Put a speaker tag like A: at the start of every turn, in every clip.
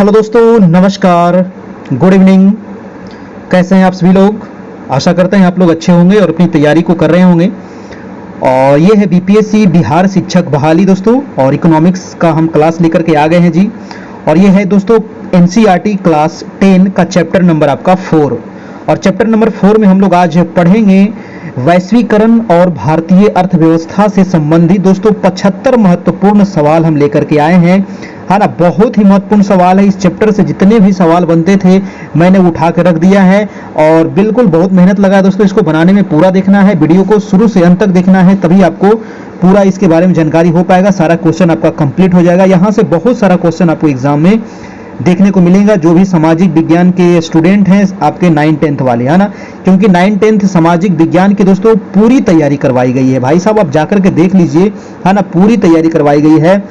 A: Hello दोस्तों, नमस्कार, good evening. कैसे हैं आप सभी लोग? आशा करते हैं आप लोग अच्छे होंगे और अपनी तैयारी को कर रहे होंगे। और ये है बीपीएससी बिहार शिक्षक बहाली दोस्तों, और इकोनॉमिक्स का हम क्लास लेकर के आ गए हैं जी। और ये है दोस्तों एनसीईआरटी क्लास 10 का चैप्टर नंबर आपका 4। और चैप्टर नंबर 4 में हम लोग आज पढ़ेंगे वैश्वीकरण और भारतीय अर्थव्यवस्था से संबंधित दोस्तों 75 महत्वपूर्ण सवाल हम लेकर के आए हैं। है ना, बहुत ही महत्वपूर्ण सवाल है। इस चैप्टर से जितने भी सवाल बनते थे मैंने उठा कर रख दिया है, और बिल्कुल बहुत मेहनत लगा है दोस्तों इसको बनाने में। पूरा देखना है, वीडियो को शुरू से अंत तक देखना है, तभी आपको पूरा इसके बारे में जानकारी हो पाएगा। सारा क्वेश्चन आपका कंप्लीट हो जाएगा। यहाँ से बहुत सारा क्वेश्चन आपको एग्जाम में देखने को मिलेगा, जो भी सामाजिक विज्ञान के स्टूडेंट हैं आपके 9-10 वाले, है ना, क्योंकि 9-10 सामाजिक विज्ञान की दोस्तों पूरी तैयारी करवाई गई है। भाई साहब आप जाकर के देख लीजिए, है ना, पूरी तैयारी करवाई गई है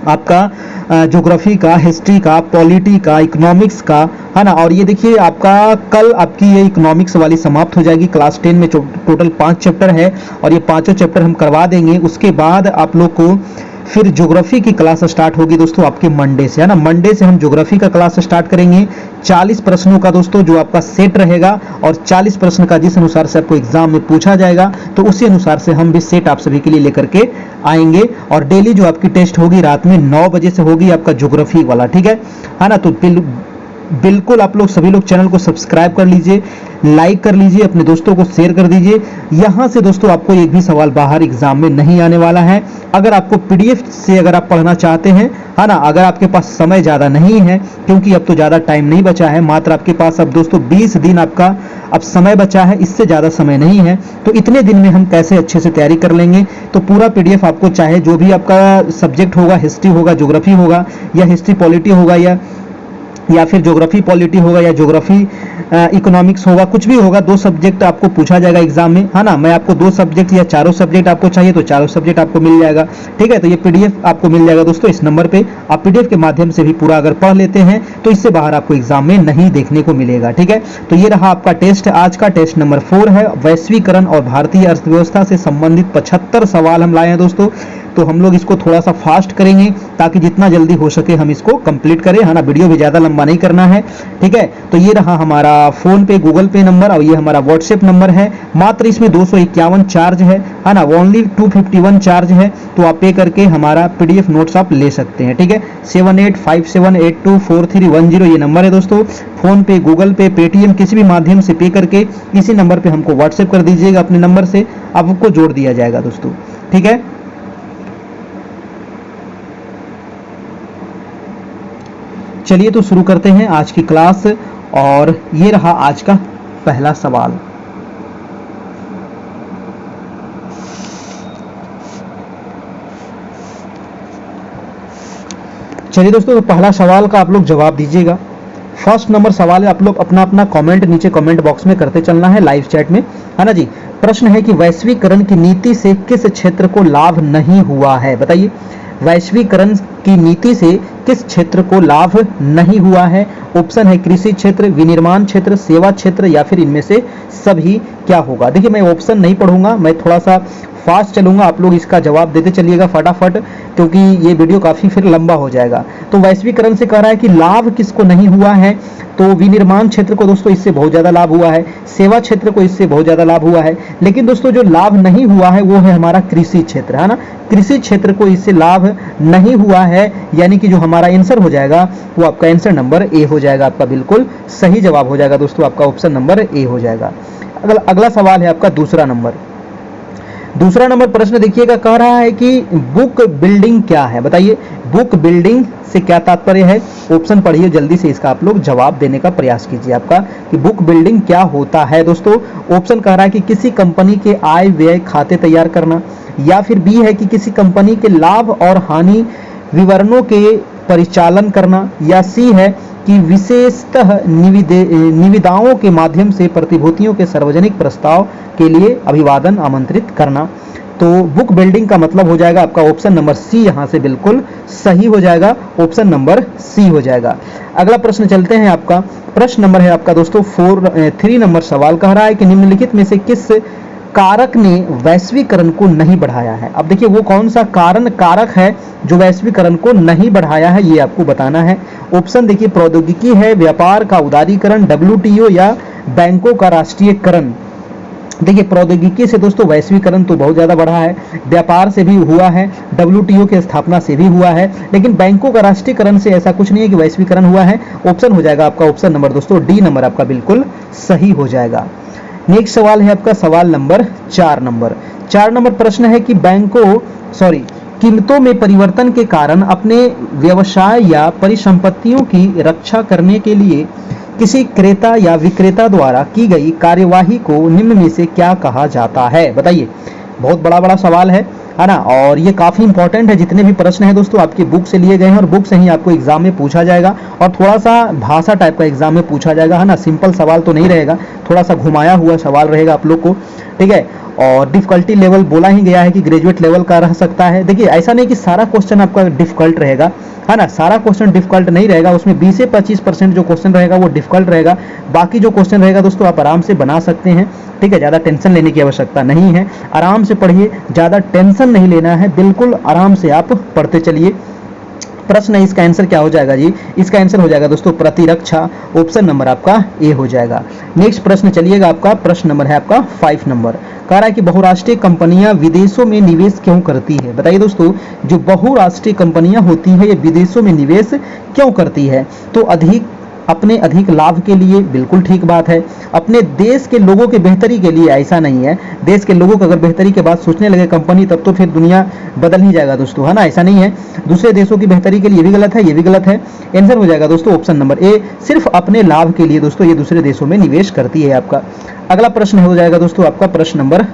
A: आपका ज्योग्राफी का, हिस्ट्री का, पॉलिटी का, इकोनॉमिक्स का, है ना। और ये देखिए आपका कल आपकी ये इकोनॉमिक्स वाली समाप्त हो जाएगी। क्लास 10 में टोटल 5 चैप्टर है, और ये पांचों चैप्टर हम करवा देंगे। उसके बाद आप लोग को फिर ज्योग्राफी की क्लास स्टार्ट होगी दोस्तों आपके मंडे से, है ना। मंडे से हम ज्योग्राफी का क्लास स्टार्ट करेंगे। 40 प्रश्नों का दोस्तों जो आपका सेट रहेगा, और 40 प्रश्न का जिस अनुसार से आपको एग्जाम में पूछा जाएगा, तो उसी अनुसार से हम भी सेट आप सभी के लिए लेकर के आएंगे। और डेली जो आपकी टेस्ट होगी रात में 9 बजे से होगी आपका ज्योग्राफी वाला, ठीक है ना। तो बिल्कुल आप लोग सभी लोग चैनल को सब्सक्राइब कर लीजिए, लाइक कर लीजिए, अपने दोस्तों को शेयर कर दीजिए। यहाँ से दोस्तों आपको एक भी सवाल बाहर एग्जाम में नहीं आने वाला है। अगर आपको पीडीएफ से अगर आप पढ़ना चाहते हैं, है ना, अगर आपके पास समय ज़्यादा नहीं है, क्योंकि अब तो ज़्यादा टाइम नहीं बचा है, मात्र आपके पास अब दोस्तों 20 दिन आपका अब समय बचा है, इससे ज़्यादा समय नहीं है। तो इतने दिन में हम कैसे अच्छे से तैयारी कर लेंगे? तो पूरा पीडीएफ आपको, चाहे जो भी आपका सब्जेक्ट होगा, हिस्ट्री होगा, ज्योग्राफी होगा, या हिस्ट्री पॉलिटी होगा, या फिर ज्योग्राफी पॉलिटी होगा, या ज्योग्राफी इकोनॉमिक्स होगा, कुछ भी होगा, 2 सब्जेक्ट आपको पूछा जाएगा एग्जाम में, है ना। मैं आपको 2 सब्जेक्ट या 4 सब्जेक्ट आपको चाहिए तो 4 सब्जेक्ट आपको मिल जाएगा, ठीक है। तो ये पीडीएफ आपको मिल जाएगा दोस्तों इस नंबर पे। आप पीडीएफ के माध्यम से भी पूरा अगर पढ़ लेते हैं तो इससे बाहर आपको एग्जाम में नहीं देखने को मिलेगा, ठीक है। तो ये रहा आपका टेस्ट, आज का टेस्ट नंबर 4 है। वैश्वीकरण और भारतीय अर्थव्यवस्था से संबंधित 75 सवाल हम लाए हैं दोस्तों। तो हम लोग इसको थोड़ा सा फास्ट करेंगे ताकि जितना जल्दी हो सके हम इसको कंप्लीट करें, है ना। वीडियो भी ज़्यादा लंबा नहीं करना है, ठीक है। तो ये रहा हमारा फ़ोन पे, गूगल पे नंबर, और ये हमारा व्हाट्सएप नंबर है। मात्र इसमें 251 चार्ज है ना, ओनली 251 चार्ज है। तो आप पे करके हमारा पीडीएफ नोट्स आप ले सकते हैं, ठीक है। 7857824310 ये नंबर है दोस्तों। फ़ोन पे, गूगल पे, पेटीएम, किसी भी माध्यम से पे करके इसी नंबर पर हमको व्हाट्सएप कर दीजिएगा। अपने नंबर से आपको जोड़ दिया जाएगा दोस्तों, ठीक है। चलिए तो शुरू करते हैं आज की क्लास। और ये रहा आज का पहला सवाल। चलिए दोस्तों, तो पहला सवाल का आप लोग जवाब दीजिएगा। फर्स्ट नंबर सवाल है, आप लोग अपना अपना कमेंट नीचे कमेंट बॉक्स में करते चलना है, लाइव चैट में, है ना जी। प्रश्न है कि वैश्वीकरण की नीति से किस क्षेत्र को लाभ नहीं हुआ है? बताइए, वैश्वीकरण की नीति से किस क्षेत्र को लाभ नहीं हुआ है? ऑप्शन है कृषि क्षेत्र, विनिर्माण क्षेत्र, सेवा क्षेत्र, या फिर इनमें से सभी। क्या होगा? देखिए मैं ऑप्शन नहीं पढ़ूंगा, मैं थोड़ा सा फास्ट चलूंगा, आप लोग इसका जवाब देते चलिएगा फटाफट, क्योंकि ये वीडियो काफ़ी फिर लंबा हो जाएगा। तो वैश्वीकरण से कह रहा है कि लाभ किसको नहीं हुआ है? तो विनिर्माण क्षेत्र को दोस्तों इससे बहुत ज़्यादा लाभ हुआ है, सेवा क्षेत्र को इससे बहुत ज़्यादा लाभ हुआ है। लेकिन दोस्तों जो लाभ नहीं हुआ है वो है हमारा कृषि क्षेत्र, है ना। कृषि क्षेत्र को इससे लाभ नहीं हुआ है, यानी कि जो हमारा आंसर हो जाएगा वो आपका आंसर नंबर ए हो जाएगा। आपका बिल्कुल सही जवाब हो जाएगा दोस्तों, आपका ऑप्शन नंबर ए हो जाएगा। अगला सवाल है आपका दूसरा नंबर प्रश्न देखिएगा, कह रहा है कि बुक बिल्डिंग क्या है? बताइए, बुक बिल्डिंग से क्या तात्पर्य है? ऑप्शन पढ़िए जल्दी से, इसका आप लोग जवाब देने का प्रयास कीजिए आपका कि बुक बिल्डिंग क्या होता है दोस्तों। ऑप्शन कह रहा है कि किसी कंपनी के आय व्यय खाते तैयार करना, या फिर बी है कि किसी कंपनी के लाभ और हानि विवरणों के परिचालन करना, या सी है कि विशेषतः निविदाओं के माध्यम से प्रतिभूतियों के सार्वजनिक प्रस्ताव के लिए अभिवादन आमंत्रित करना। तो बुक बिल्डिंग का मतलब हो जाएगा आपका ऑप्शन नंबर सी, यहाँ से बिल्कुल सही हो जाएगा, ऑप्शन नंबर सी हो जाएगा। अगला प्रश्न चलते हैं आपका, प्रश्न नंबर है आपका दोस्तों 3 नंबर सवाल कह रहा है कि निम्नलिखित में से किस कारक ने वैश्वीकरण को नहीं बढ़ाया है? अब देखिए वो कौन सा कारक है जो वैश्वीकरण को नहीं बढ़ाया है, ये आपको बताना है। ऑप्शन देखिए, प्रौद्योगिकी है, व्यापार का उदारीकरण, WTO या बैंकों का राष्ट्रीयकरण। देखिए प्रौद्योगिकी से दोस्तों वैश्वीकरण तो बहुत ज़्यादा बढ़ा है, व्यापार से भी हुआ है, WTO की स्थापना से भी हुआ है, लेकिन बैंकों का राष्ट्रीयकरण से ऐसा कुछ नहीं है कि वैश्वीकरण हुआ है। ऑप्शन हो जाएगा आपका ऑप्शन नंबर दोस्तों डी नंबर आपका बिल्कुल सही हो जाएगा। नेक्स्ट सवाल है आपका सवाल नंबर 4 नंबर प्रश्न है कि कीमतों में परिवर्तन के कारण अपने व्यवसाय या परिसंपत्तियों की रक्षा करने के लिए किसी क्रेता या विक्रेता द्वारा की गई कार्यवाही को निम्न में से क्या कहा जाता है? बताइए, बहुत बड़ा सवाल है ना, और ये काफ़ी इंपॉर्टेंट है। जितने भी प्रश्न हैं दोस्तों आपके बुक से लिए गए हैं और बुक से ही आपको एग्जाम में पूछा जाएगा, और थोड़ा सा भाषा टाइप का एग्जाम में पूछा जाएगा, है ना। सिंपल सवाल तो नहीं रहेगा, थोड़ा सा घुमाया हुआ सवाल रहेगा आप लोग को, ठीक है। और डिफिकल्टी लेवल बोला ही गया है कि ग्रेजुएट लेवल का रह सकता है। देखिए ऐसा नहीं कि सारा क्वेश्चन आपका डिफिकल्ट रहेगा, है ना, सारा क्वेश्चन डिफिकल्ट नहीं रहेगा, उसमें 20 से 25% जो क्वेश्चन रहेगा वो डिफिकल्ट रहेगा। बाकी जो क्वेश्चन रहेगा दोस्तों आप आराम से बना सकते हैं, ठीक है। ज़्यादा टेंशन लेने की आवश्यकता नहीं है, आराम से पढ़िए, ज़्यादा टेंशन नहीं लेना है, बिल्कुल आराम से आप पढ़ते चलिए। प्रश्न है इसका आंसर क्या हो जाएगा जी? इसका आंसर हो जाएगा दोस्तों प्रतिरक्षा, ऑप्शन नंबर आपका ए हो जाएगा। नेक्स्ट प्रश्न चलिएगा, आपका प्रश्न नंबर है आपका 5 नंबर। कह रहा है कि बहुराष्ट्रीय कंपनियां विदेशों में निवेश क्यों करती है? बताइए दोस्तों, जो बहुराष्ट्रीय कंपनियां होती है ये विदेशों में निवेश क्यों करती है? तो अपने अधिक लाभ के लिए, बिल्कुल ठीक बात है। अपने देश के लोगों के बेहतरी के लिए, ऐसा नहीं है देश के लोगों को अगर बेहतरी के बाद सोचने लगे कंपनी, तब तो फिर दुनिया बदल ही जाएगा दोस्तों, है ना, ऐसा नहीं है। दूसरे देशों की बेहतरी के लिए भी गलत है, ये भी गलत है। आंसर हो जाएगा दोस्तों ऑप्शन नंबर ए, सिर्फ अपने लाभ के लिए दोस्तों ये दूसरे देशों में निवेश करती है आपका। अगला प्रश्न हो जाएगा दोस्तों आपका प्रश्न नंबर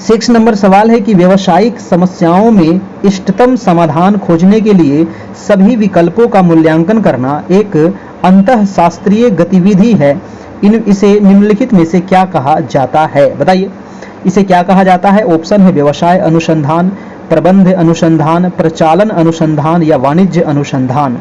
A: 6 नंबर सवाल है कि व्यावसायिक समस्याओं में इष्टतम समाधान खोजने के लिए सभी विकल्पों का मूल्यांकन करना एक अंतःशास्त्रीय गतिविधि है। इसे निम्नलिखित में से क्या कहा जाता है? बताइए, इसे क्या कहा जाता है? ऑप्शन है व्यवसाय अनुसंधान, प्रबंध अनुसंधान, प्रचालन अनुसंधान या वाणिज्य अनुसंधान।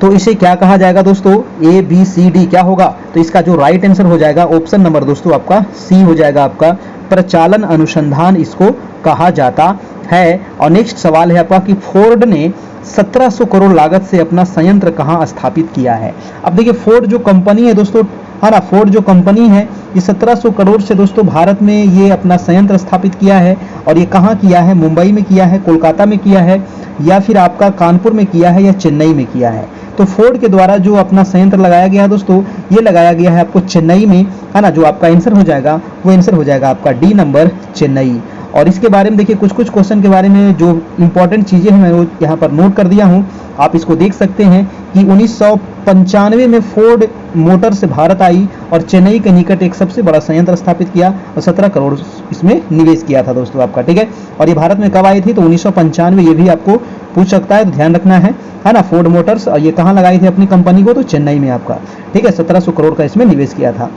A: तो इसे क्या कहा जाएगा दोस्तों? A, B, C, D क्या होगा? तो इसका जो राइट आंसर हो जाएगा ऑप्शन नंबर दोस्तों आपका सी हो जाएगा, आपका प्रचालन अनुसंधान इसको कहा जाता है। और नेक्स्ट सवाल है आपका कि फोर्ड ने 1700 करोड़ लागत से अपना संयंत्र कहाँ स्थापित किया है? अब देखिए फोर्ड जो कंपनी है दोस्तों, है ना, फोर्ड जो कंपनी है ये 1700 करोड़ से दोस्तों भारत में ये अपना संयंत्र स्थापित किया है। और ये कहाँ किया है? मुंबई में किया है, कोलकाता में किया है, या फिर आपका कानपुर में किया है, या चेन्नई में किया है। तो फोर्ड के द्वारा जो अपना संयंत्र लगाया गया है दोस्तों, ये लगाया गया है आपको चेन्नई में, है ना। जो आपका आंसर हो जाएगा वो आंसर हो जाएगा आपका डी नंबर चेन्नई। और इसके बारे में देखिए कुछ क्वेश्चन के बारे में जो इंपॉर्टेंट चीज़ें हैं मैं वो यहाँ पर नोट कर दिया हूँ, आप इसको देख सकते हैं कि 1995 में फोर्ड मोटर से भारत आई और चेन्नई के निकट एक सबसे बड़ा संयंत्र स्थापित किया और 17 करोड़ इसमें निवेश किया था दोस्तों आपका, ठीक है। और ये भारत में कब आई थी? तो 1995, ये भी आपको पूछ सकता है, तो ध्यान रखना है ना। फोर्ड मोटर्स, और ये कहाँ लगाई थी अपनी कंपनी को? तो चेन्नई में आपका, ठीक है। 1700 करोड़ का इसमें निवेश किया था।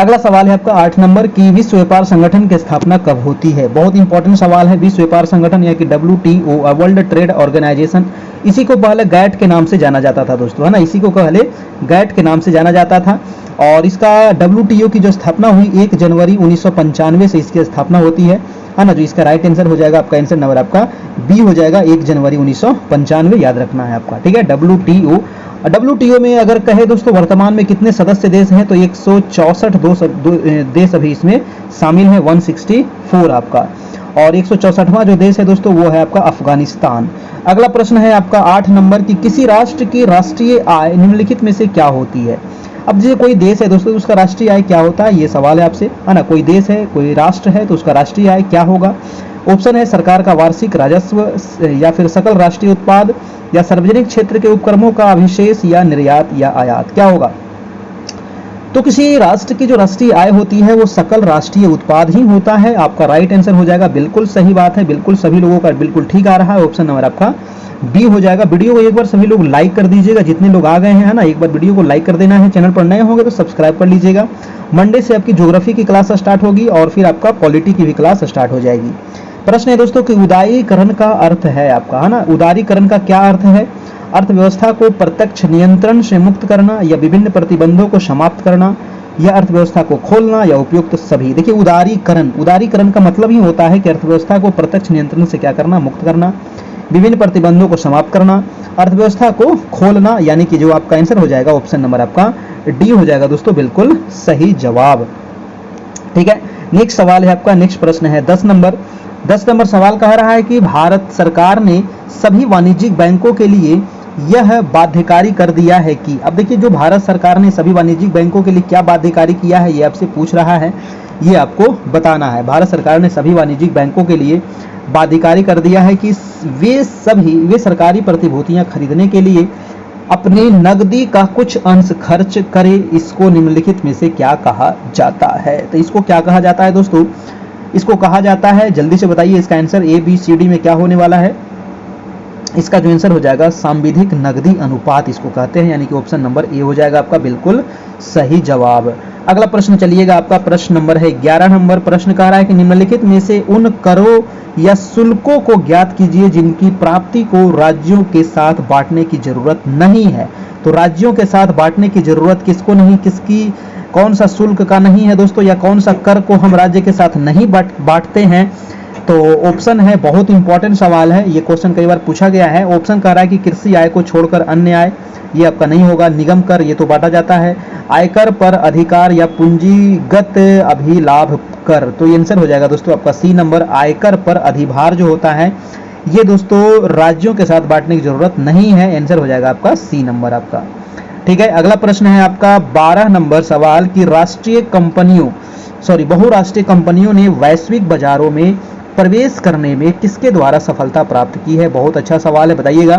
A: अगला सवाल है आपका 8 नंबर की विश्व व्यापार संगठन की स्थापना कब होती है? बहुत इंपॉर्टेंट सवाल है। विश्व व्यापार संगठन या कि WTO वर्ल्ड ट्रेड ऑर्गेनाइजेशन, इसी को पहले गैट के नाम से जाना जाता था दोस्तों, है ना, इसी को पहले गैट के नाम से जाना जाता था। और इसका WTO की जो स्थापना हुई 1 जनवरी 1995 से इसकी स्थापना होती है ना। जो इसका राइट आंसर हो जाएगा आपका आंसर नंबर आपका बी हो जाएगा, 1 जनवरी 1995 याद रखना है आपका, ठीक है। WTO में अगर कहे दोस्तों वर्तमान में कितने सदस्य देश हैं? तो 164 देश अभी इसमें शामिल है, 164 आपका। और 164वां जो देश है दोस्तों वो है आपका अफगानिस्तान। अगला प्रश्न है आपका 8 नंबर की किसी राष्ट्र की राष्ट्रीय आय निम्नलिखित में से क्या होती है? अब जैसे कोई देश है दोस्तों उसका राष्ट्रीय आय क्या होता है, ये सवाल है आपसे, है ना। कोई देश है, कोई राष्ट्र है, तो उसका राष्ट्रीय आय क्या होगा? ऑप्शन है सरकार का वार्षिक राजस्व, या फिर सकल राष्ट्रीय उत्पाद, या सार्वजनिक क्षेत्र के उपक्रमों का अधिशेष, या निर्यात या आयात, क्या होगा? तो किसी राष्ट्र की जो राष्ट्रीय आय होती है वो सकल राष्ट्रीय उत्पाद ही होता है। आपका राइट आंसर हो जाएगा, बिल्कुल सही बात है, बिल्कुल सभी लोगों का बिल्कुल ठीक आ रहा है, ऑप्शन नंबर आपका बी हो जाएगा। वीडियो को एक बार सभी लोग लाइक कर दीजिएगा, जितने लोग आ गए हैं, है ना, एक बार वीडियो को लाइक कर देना है। चैनल पर नए होंगे तो सब्सक्राइब कर लीजिएगा। मंडे से आपकी ज्योग्राफी की क्लास स्टार्ट होगी और फिर आपका पॉलिटी की भी क्लास स्टार्ट हो जाएगी। प्रश्न है दोस्तों कि उदारीकरण का अर्थ है आपका, है ना, उदारीकरण का क्या अर्थ है? अर्थव्यवस्था को प्रत्यक्ष नियंत्रण से मुक्त करना, या विभिन्न प्रतिबंधों को समाप्त करना, या अर्थव्यवस्था को खोलना या उपयुक्त सभी। देखिए उदारीकरण, उदारीकरण का मतलब ही होता है कि अर्थव्यवस्था को प्रत्यक्ष नियंत्रण से क्या करना, मुक्त करना, विभिन्न प्रतिबंधों को समाप्त करना, अर्थव्यवस्था को खोलना, यानी कि जो आपका आंसर हो जाएगा ऑप्शन नंबर आपका डी हो जाएगा दोस्तों, बिल्कुल सही जवाब। ठीक है, नेक्स्ट सवाल है आपका, नेक्स्ट प्रश्न है 10 नंबर सवाल कह रहा है कि भारत सरकार ने सभी वाणिज्यिक बैंकों के लिए यह बाध्यकारी कर दिया है कि, अब देखिए जो भारत सरकार ने सभी वाणिज्यिक बैंकों के लिए क्या बाध्यकारी किया है, ये आपसे पूछ रहा है, ये आपको बताना है। भारत सरकार ने सभी वाणिज्यिक बैंकों के लिए बाध्यकारी कर दिया है कि वे सरकारी प्रतिभूतियां खरीदने के लिए अपने नकदी का कुछ अंश खर्च करे। इसको निम्नलिखित में से क्या कहा जाता है? तो इसको क्या कहा जाता है दोस्तों? इसको कहा जाता है, जल्दी से बताइए इसका answer A B C D में क्या होने वाला है। इसका जो आंसर हो जाएगा सांविधिक नकदी अनुपात इसको कहते हैं, यानी कि ऑप्शन नंबर ए हो जाएगा आपका बिल्कुल सही जवाब। अगला प्रश्न चलिएगा, आपका प्रश्न नंबर है 11 नंबर। प्रश्न कह रहा है कि निम्नलिखित में से उन करों या शुल्कों को ज्ञात कीजिए जिनकी प्राप्ति को राज्यों के साथ बांटने की जरूरत नहीं है। तो राज्यों के साथ बांटने की जरूरत किसको नहीं, किसकी, कौन सा शुल्क का नहीं है दोस्तों, या कौन सा कर को हम राज्य के साथ नहीं बांटते हैं? तो ऑप्शन है, बहुत इंपॉर्टेंट सवाल है, ये क्वेश्चन कई बार पूछा गया है। ऑप्शन कह रहा है कि कृषि आय को छोड़कर अन्य आय, ये आपका नहीं होगा। निगम कर, ये तो बांटा जाता है। आयकर पर अधिकार या पूंजीगत अभिलाभ कर, तो ये आंसर हो जाएगा दोस्तों आपका सी नंबर। आयकर पर अधिभार जो होता है ये दोस्तों राज्यों के साथ बांटने की जरूरत नहीं है, आंसर हो जाएगा आपका सी नंबर आपका। ठीक है, अगला प्रश्न है आपका 12 नंबर सवाल कि बहुराष्ट्रीय कंपनियों ने वैश्विक बाजारों में प्रवेश करने में किसके द्वारा सफलता प्राप्त की है? बहुत अच्छा सवाल है, बताइएगा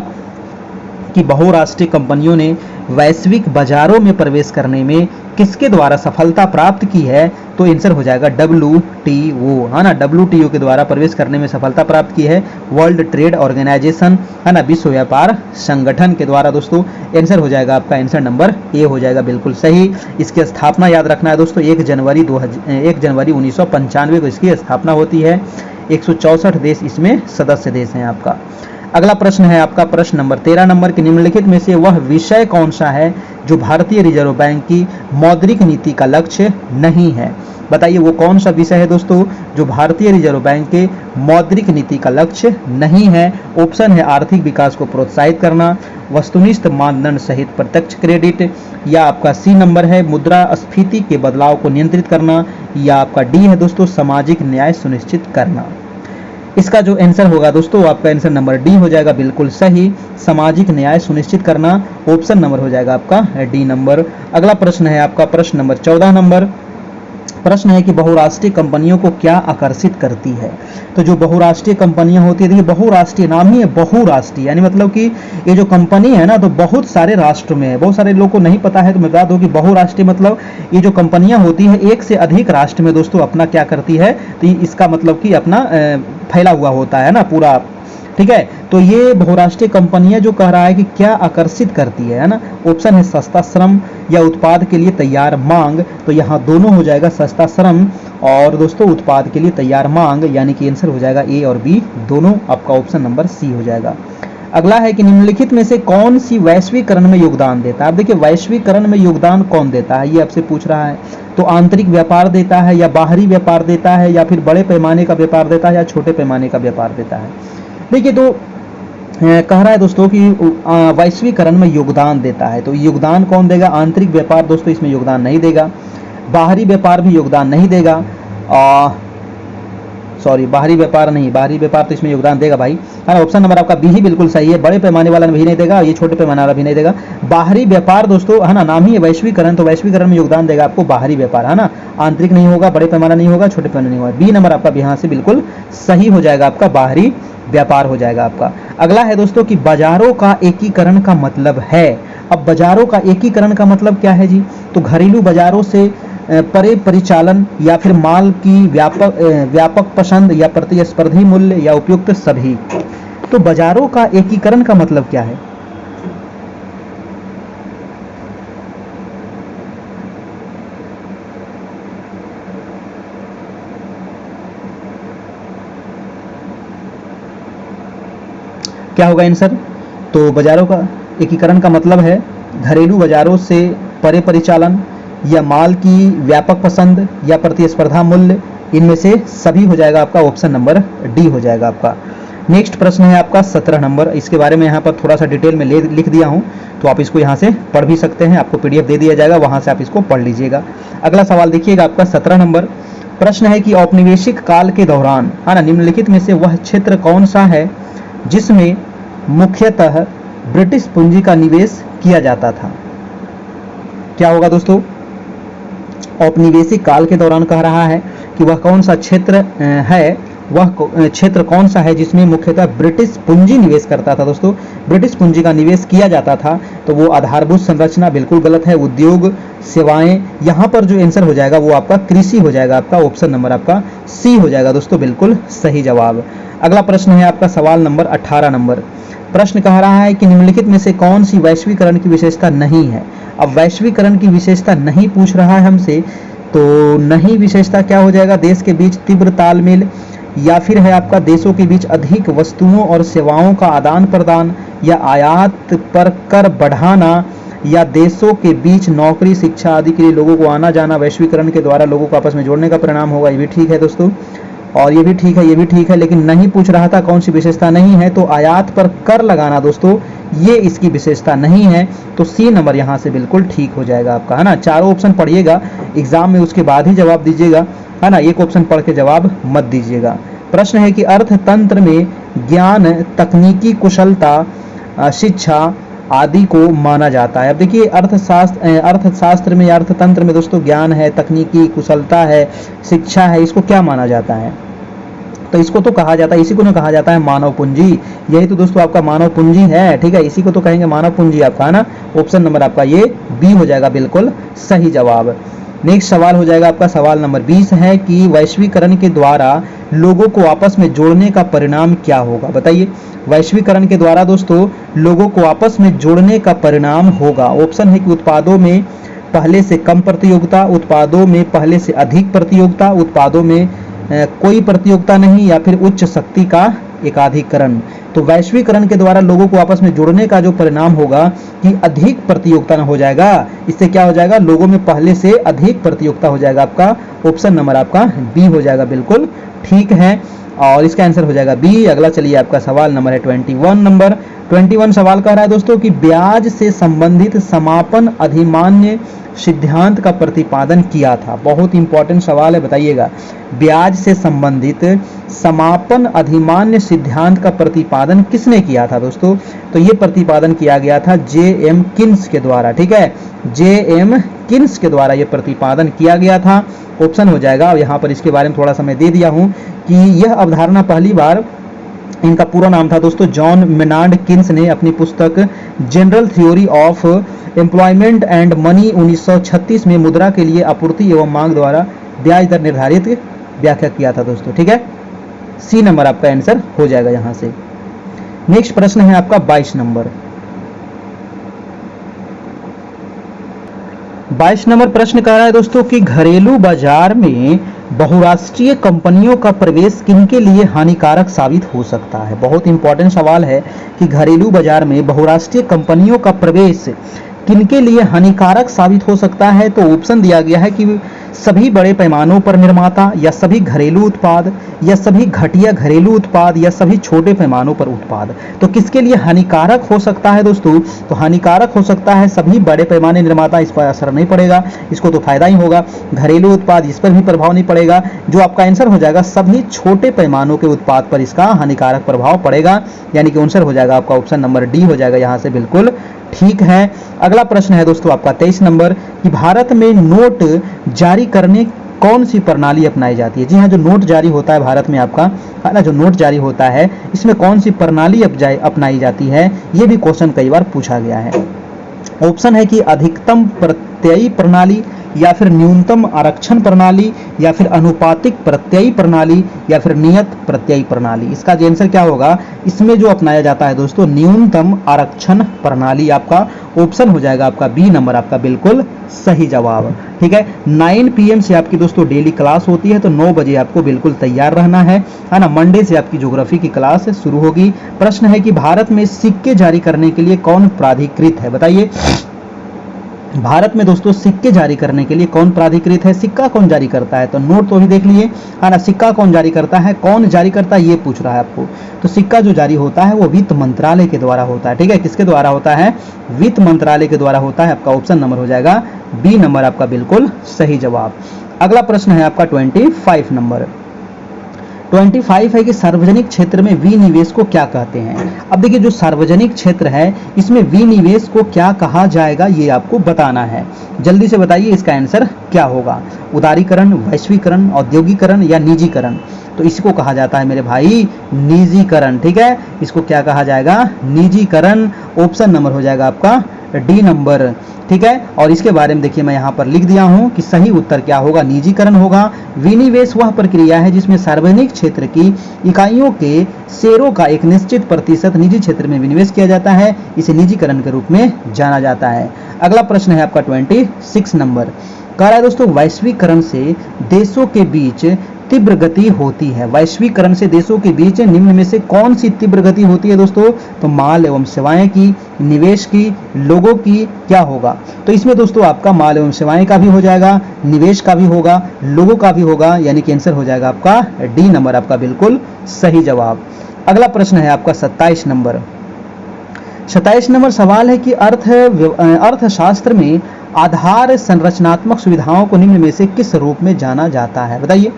A: कि बहुराष्ट्रीय कंपनियों ने वैश्विक बाजारों में प्रवेश करने में किसके द्वारा सफलता प्राप्त की है? तो आंसर हो जाएगा WTO, है ना, WTO के द्वारा प्रवेश करने में सफलता प्राप्त की है। वर्ल्ड ट्रेड ऑर्गेनाइजेशन, है ना, विश्व व्यापार संगठन के द्वारा दोस्तों। आंसर हो जाएगा आपका आंसर नंबर ए हो जाएगा बिल्कुल सही। इसकी स्थापना याद रखना है दोस्तों, 1 जनवरी 1995 को इसकी स्थापना होती है। 164 देश इसमें सदस्य देश हैं आपका। अगला प्रश्न है आपका प्रश्न नंबर 13 नंबर के निम्नलिखित में से वह विषय कौन सा है जो भारतीय रिजर्व बैंक की मौद्रिक नीति का लक्ष्य नहीं है? बताइए वो कौन सा विषय है दोस्तों जो भारतीय रिजर्व बैंक के मौद्रिक नीति का लक्ष्य नहीं है? ऑप्शन है आर्थिक विकास को प्रोत्साहित करना, वस्तुनिष्ठ मानदंड सहित प्रत्यक्ष क्रेडिट, या आपका सी नंबर है मुद्रास्फीति के बदलाव को नियंत्रित करना, या आपका डी है दोस्तों सामाजिक न्याय सुनिश्चित करना। इसका जो आंसर होगा दोस्तों आपका आंसर नंबर डी हो जाएगा बिल्कुल सही, सामाजिक न्याय सुनिश्चित करना, ऑप्शन नंबर हो जाएगा आपका डी नंबर। अगला प्रश्न है आपका प्रश्न नंबर 14 नंबर। प्रश्न है कि बहुराष्ट्रीय कंपनियों को क्या आकर्षित करती है? तो जो बहुराष्ट्रीय कंपनियां होती है, देखिए बहुराष्ट्रीय नाम ही है बहुराष्ट्रीय, यानी मतलब कि ये जो कंपनी है ना तो बहुत सारे राष्ट्र में है। बहुत सारे लोगों को नहीं पता है तो मैं बता दूं कि बहुराष्ट्रीय मतलब ये जो कंपनियां होती है एक से अधिक राष्ट्र में दोस्तों अपना क्या करती है, तो इसका मतलब कि अपना फैला हुआ होता है ना पूरा। ठीक है, तो ये बहुराष्ट्रीय कंपनियां जो कह रहा है कि क्या आकर्षित करती है ना, ऑप्शन है सस्ता श्रम या उत्पाद के लिए तैयार मांग। तो यहाँ दोनों हो जाएगा, सस्ता श्रम और दोस्तों उत्पाद के लिए तैयार मांग, यानी कि आंसर हो जाएगा ए और बी दोनों, आपका ऑप्शन नंबर सी हो जाएगा। अगला है कि निम्नलिखित में से कौन सी वैश्वीकरण में योगदान देता है? अब देखिए वैश्वीकरण में योगदान कौन देता है ये आपसे पूछ रहा है। तो आंतरिक व्यापार देता है, या बाहरी व्यापार देता है, या फिर बड़े पैमाने का व्यापार देता है, या छोटे पैमाने का व्यापार देता है? देखिए तो कह रहा है दोस्तों कि वैश्वीकरण में योगदान देता है। तो योगदान कौन देगा? आंतरिक व्यापार दोस्तों इसमें योगदान नहीं देगा, बाहरी व्यापार भी योगदान नहीं देगा, बाहरी व्यापार तो इसमें योगदान देगा भाई, है ना। ऑप्शन नंबर आपका बी ही बिल्कुल सही है, बड़े पैमाने वाला भी नहीं देगा, ये छोटे पैमाने वाला भी नहीं देगा। बाहरी व्यापार दोस्तों, है ना, नाम ही है वैश्वीकरण, तो वैश्वीकरण में योगदान देगा आपको बाहरी व्यापार, है ना। आंतरिक नहीं होगा, बड़े पैमाना नहीं होगा, छोटे पैमाना नहीं होगा। बी नंबर आपका यहाँ से बिल्कुल सही हो जाएगा, आपका बाहरी व्यापार हो जाएगा आपका। अगला है दोस्तों कि बाजारों का एकीकरण का मतलब है। अब बाजारों का एकीकरण का मतलब क्या है जी? तो घरेलू बाजारों से परे परिचालन, या फिर माल की व्यापक पसंद, या प्रतिस्पर्धी मूल्य, या उपयुक्त सभी। तो बाजारों का एकीकरण का मतलब क्या है? क्या होगा आंसर? तो बाजारों का एकीकरण का मतलब है घरेलू बाजारों से परे परिचालन, या माल की व्यापक पसंद या प्रतिस्पर्धा मूल्य, इनमें से सभी हो जाएगा आपका ऑप्शन नंबर डी हो जाएगा आपका। नेक्स्ट प्रश्न है आपका 17 नंबर। इसके बारे में यहाँ पर थोड़ा सा डिटेल में लिख दिया हूँ, तो आप इसको यहाँ से पढ़ भी सकते हैं, आपको पीडीएफ दे दिया जाएगा, वहाँ से आप इसको पढ़ लीजिएगा। अगला सवाल देखिएगा आपका 17 नंबर। प्रश्न है कि औपनिवेशिक काल के दौरान, है ना, निम्नलिखित में से वह क्षेत्र कौन सा है जिसमें मुख्यतः ब्रिटिश पूंजी का निवेश किया जाता था। क्या होगा दोस्तों, औपनिवेशिक काल के दौरान कह रहा है कि वह कौन सा क्षेत्र है, वह क्षेत्र कौन सा है जिसमें मुख्यतः ब्रिटिश पूंजी निवेश करता था। दोस्तों ब्रिटिश पूंजी का निवेश किया जाता था, तो वो आधारभूत संरचना बिल्कुल गलत है, उद्योग सेवाएं, यहाँ पर जो आंसर हो जाएगा वो आपका कृषि हो जाएगा, आपका ऑप्शन नंबर आपका सी हो जाएगा दोस्तों, बिल्कुल सही जवाब। अगला प्रश्न है आपका सवाल नंबर 18 नंबर। प्रश्न कह रहा है कि निम्नलिखित में से कौन सी वैश्वीकरण की विशेषता नहीं है। अब वैश्वीकरण की विशेषता नहीं पूछ रहा है हमसे, तो नहीं विशेषता क्या हो जाएगा, देश के बीच तीव्र तालमेल, या फिर है आपका देशों के बीच अधिक वस्तुओं और सेवाओं का आदान प्रदान, या आयात पर कर बढ़ाना, या देशों के बीच नौकरी शिक्षा आदि के लिए लोगों को आना जाना वैश्वीकरण के द्वारा लोगों को आपस में जोड़ने का परिणाम होगा। ये भी ठीक है दोस्तों, और ये भी ठीक है, ये भी ठीक है, लेकिन नहीं पूछ रहा था कौन सी विशेषता नहीं है, तो आयात पर कर लगाना दोस्तों ये इसकी विशेषता नहीं है, तो सी नंबर यहाँ से बिल्कुल ठीक हो जाएगा आपका, है ना। चारों ऑप्शन पढ़िएगा एग्जाम में, उसके बाद ही जवाब दीजिएगा, है ना, एक ऑप्शन पढ़ के जवाब मत दीजिएगा। प्रश्न है कि अर्थतंत्र में ज्ञान, तकनीकी कुशलता, शिक्षा आदि को माना जाता है। अब देखिए अर्थशास्त्र में, अर्थतंत्र में दोस्तों ज्ञान है, तकनीकी कुशलता है, शिक्षा है, इसको क्या माना जाता है, तो इसको तो कहा जाता है, इसी को ना कहा जाता है मानव पूंजी। यही तो दोस्तों आपका मानव पूंजी है, ठीक है, इसी को तो कहेंगे मानव पूंजी आपका, है ना। ऑप्शन नंबर आपका ये बी हो जाएगा, बिल्कुल सही जवाब। नेक्स्ट सवाल हो जाएगा आपका सवाल नंबर 20 है कि वैश्वीकरण के द्वारा लोगों को आपस में जोड़ने का परिणाम क्या होगा। बताइए, वैश्वीकरण के द्वारा दोस्तों लोगों को आपस में जोड़ने का परिणाम होगा। ऑप्शन है कि उत्पादों में पहले से कम प्रतियोगिता, उत्पादों में पहले से अधिक प्रतियोगिता, उत्पादों में कोई प्रतियोगिता नहीं, या फिर उच्च शक्ति का एकाधिकरण। तो वैश्वीकरण के द्वारा लोगों को आपस में जोड़ने का जो परिणाम होगा कि अधिक प्रतियोगिता हो जाएगा, इससे क्या हो जाएगा, लोगों में पहले से अधिक प्रतियोगिता हो जाएगा। आपका ऑप्शन नंबर आपका बी हो जाएगा, बिल्कुल ठीक है, और इसका आंसर हो जाएगा बी। अगला चलिए आपका सवाल नंबर है 21 नंबर। 21 सवाल कह रहा है दोस्तों कि ब्याज से संबंधित समापन अधिमान्य सिद्धांत का प्रतिपादन किया था। बहुत इंपॉर्टेंट सवाल है, बताइएगा, ब्याज से संबंधित समापन अधिमान्य सिद्धांत का प्रतिपादन किसने किया था दोस्तों, तो ये प्रतिपादन किया गया था जे.एम. किन्स के द्वारा, ठीक है, जे.एम. किन्स के द्वारा ये प्रतिपादन किया गया था, ऑप्शन हो जाएगा। और यहाँ पर इसके बारे में थोड़ा सा मैं दे दिया हूँ कि यह अवधारणा पहली बार, इनका पूरा नाम था दोस्तों जॉन मेनार्ड किन्स ने अपनी पुस्तक general theory of employment and money 1936 में मुद्रा के लिए आपूर्ति एवं मांग द्वारा ब्याज दर निर्धारित व्याख्या किया था दोस्तों, ठीक है, सी नंबर आपका आंसर हो जाएगा यहाँ से। नेक्स्ट प्रश्न है आपका 22 नंबर। 22 नंबर प्रश्न कह रहा है दोस्तों कि घरेलू बाजार में बहुराष्ट्रीय कंपनियों का प्रवेश किनके लिए हानिकारक साबित हो सकता है। बहुत इंपॉर्टेंट सवाल है कि घरेलू बाजार में बहुराष्ट्रीय कंपनियों का प्रवेश किनके लिए हानिकारक साबित हो सकता है, तो ऑप्शन दिया गया है कि सभी बड़े पैमानों पर निर्माता, या सभी घरेलू उत्पाद, या सभी घटिया घरेलू उत्पाद, या सभी छोटे पैमानों पर उत्पाद। तो किसके लिए हानिकारक हो सकता है दोस्तों, तो हानिकारक हो सकता है सभी बड़े पैमाने निर्माता, इस पर असर नहीं पड़ेगा, इसको तो फायदा ही होगा। घरेलू उत्पाद, इस पर भी प्रभाव नहीं पड़ेगा। जो आपका आंसर हो जाएगा सभी छोटे पैमानों के उत्पाद पर इसका हानिकारक प्रभाव पड़ेगा, यानी कि आंसर हो जाएगा आपका ऑप्शन नंबर डी हो जाएगा, यहाँ से बिल्कुल ठीक है। अगला प्रश्न है दोस्तों आपका 23 नंबर कि भारत में नोट जारी करने कौन सी प्रणाली अपनाई जाती है। जी हाँ, जो नोट जारी होता है भारत में आपका, है ना, जो नोट जारी होता है इसमें कौन सी प्रणाली अपनाई जाती है, ये भी क्वेश्चन कई बार पूछा गया है। ऑप्शन है कि अधिकतम प्रत्ययी प्रणाली, या फिर न्यूनतम आरक्षण प्रणाली, या फिर अनुपातिक प्रत्ययी प्रणाली, या फिर नियत प्रत्ययी प्रणाली। इसका जो आंसर क्या होगा, इसमें जो अपनाया जाता है दोस्तों न्यूनतम आरक्षण प्रणाली, आपका ऑप्शन हो जाएगा आपका बी नंबर आपका बिल्कुल सही जवाब, ठीक है। 9 PM से आपकी दोस्तों डेली क्लास होती है, तो 9 बजे आपको बिल्कुल तैयार रहना है ना। मंडे से आपकी ज्योग्राफी की क्लास शुरू होगी। प्रश्न है कि भारत में सिक्के जारी करने के लिए कौन प्राधिकृत है, बताइए। भारत में दोस्तों सिक्के जारी करने के लिए कौन प्राधिकृत है, सिक्का कौन जारी करता है, तो नोट तो अभी देख लिए है ना। सिक्का कौन जारी करता है, कौन जारी करता है, ये पूछ रहा है आपको। तो सिक्का जो जारी होता है वो वित्त मंत्रालय के द्वारा होता है, ठीक है। किसके द्वारा होता है, वित्त मंत्रालय के द्वारा होता है। आपका ऑप्शन नंबर हो जाएगा बी नंबर आपका बिल्कुल सही जवाब। अगला प्रश्न है आपका 25 नंबर। 25 है कि सार्वजनिक क्षेत्र में विनिवेश को क्या कहते हैं। अब देखिए जो सार्वजनिक क्षेत्र है इसमें विनिवेश को क्या कहा जाएगा ये आपको बताना है। जल्दी से बताइए इसका आंसर क्या होगा। उदारीकरण, वैश्वीकरण, औद्योगिकरण या निजीकरण। तो इसको कहा जाता है मेरे भाई निजीकरण, ठीक है। इसको क्या कहा जाएगा, निजीकरण। ऑप्शन नंबर हो जाएगा आपका डी नंबर, ठीक है। और इसके बारे में देखिए मैं यहाँ पर लिख दिया हूँ कि सही उत्तर क्या होगा, निजीकरण होगा। विनिवेश वह प्रक्रिया है जिसमें सार्वजनिक क्षेत्र की इकाइयों के शेयरों का एक निश्चित प्रतिशत निजी क्षेत्र में विनिवेश किया जाता है, इसे निजीकरण के रूप में जाना जाता है। अगला प्रश्न है आपका 26 नंबर। कह रहा है दोस्तों वैश्वीकरण से देशों के बीच तीव्र गति होती है। वैश्वीकरण से देशों के बीच निम्न में से कौन सी तीव्र गति होती है दोस्तों, तो माल एवं सेवाएं की, निवेश की, लोगों की, क्या होगा। तो इसमें दोस्तों आपका माल एवं सेवाएं का भी हो जाएगा, निवेश का भी होगा, लोगों का भी होगा, यानी कि आंसर हो जाएगा आपका डी नंबर आपका बिल्कुल सही जवाब। अगला प्रश्न है आपका 27 नंबर। 27 नंबर सवाल है कि अर्थशास्त्र में आधार संरचनात्मक सुविधाओं को निम्न में से किस रूप में जाना जाता है, बताइए।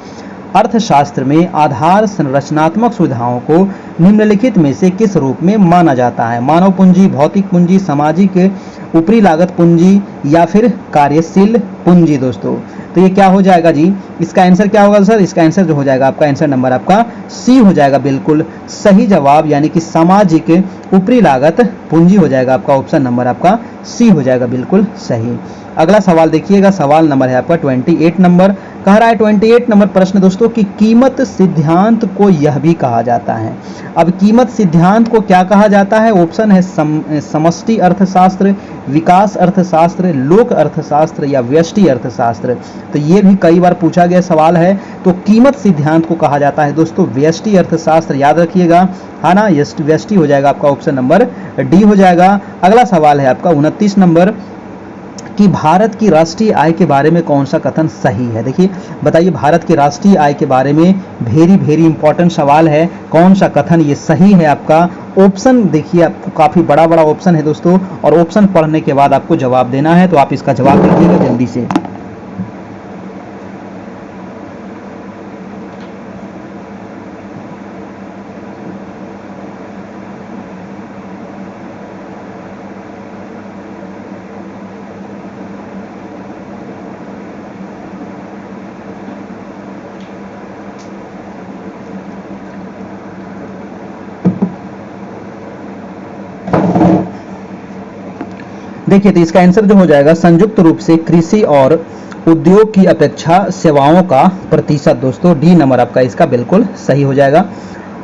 A: अर्थशास्त्र में आधार संरचनात्मक सुविधाओं को निम्नलिखित में से किस रूप में माना जाता है। मानव पूंजी, भौतिक पूंजी, सामाजिक ऊपरी लागत पूंजी या फिर कार्यशील पूंजी दोस्तों। तो ये क्या हो जाएगा जी, इसका आंसर क्या होगा सर, इसका आंसर जो हो जाएगा आपका आंसर नंबर आपका सी हो जाएगा बिल्कुल सही जवाब, यानी कि सामाजिक ऊपरी लागत पूंजी हो जाएगा आपका ऑप्शन नंबर आपका सी हो जाएगा बिल्कुल सही। अगला सवाल देखिएगा, सवाल नंबर है आपका 28 नंबर। कह रहा है 28 नंबर प्रश्न दोस्तों कि कीमत सिद्धांत को यह भी कहा जाता है। अब कीमत सिद्धांत को क्या कहा जाता है, ऑप्शन है समष्टि अर्थशास्त्र, विकास अर्थशास्त्र, लोक अर्थशास्त्र या व्यष्टि अर्थशास्त्र। तो ये भी कई बार पूछा गया सवाल है। तो कीमत सिद्धांत को कहा जाता है दोस्तों व्यष्टि अर्थशास्त्र, याद रखिएगा, है ना। व्यष्टि हो जाएगा आपका ऑप्शन नंबर डी हो जाएगा। अगला सवाल है आपका 29 नंबर कि भारत की राष्ट्रीय आय के बारे में कौन सा कथन सही है। देखिए बताइए भारत की राष्ट्रीय आय के बारे में वेरी इंपॉर्टेंट सवाल है, कौन सा कथन ये सही है आपका। ऑप्शन देखिए आपको काफी बड़ा ऑप्शन है दोस्तों, और ऑप्शन पढ़ने के बाद आपको जवाब देना है, तो आप इसका जवाब दीजिएगा जल्दी से। देखिए तो इसका आंसर जो हो जाएगा संयुक्त रूप से कृषि और उद्योग की अपेक्षा सेवाओं का प्रतिशत दोस्तों, डी नंबर आपका इसका बिल्कुल सही हो जाएगा।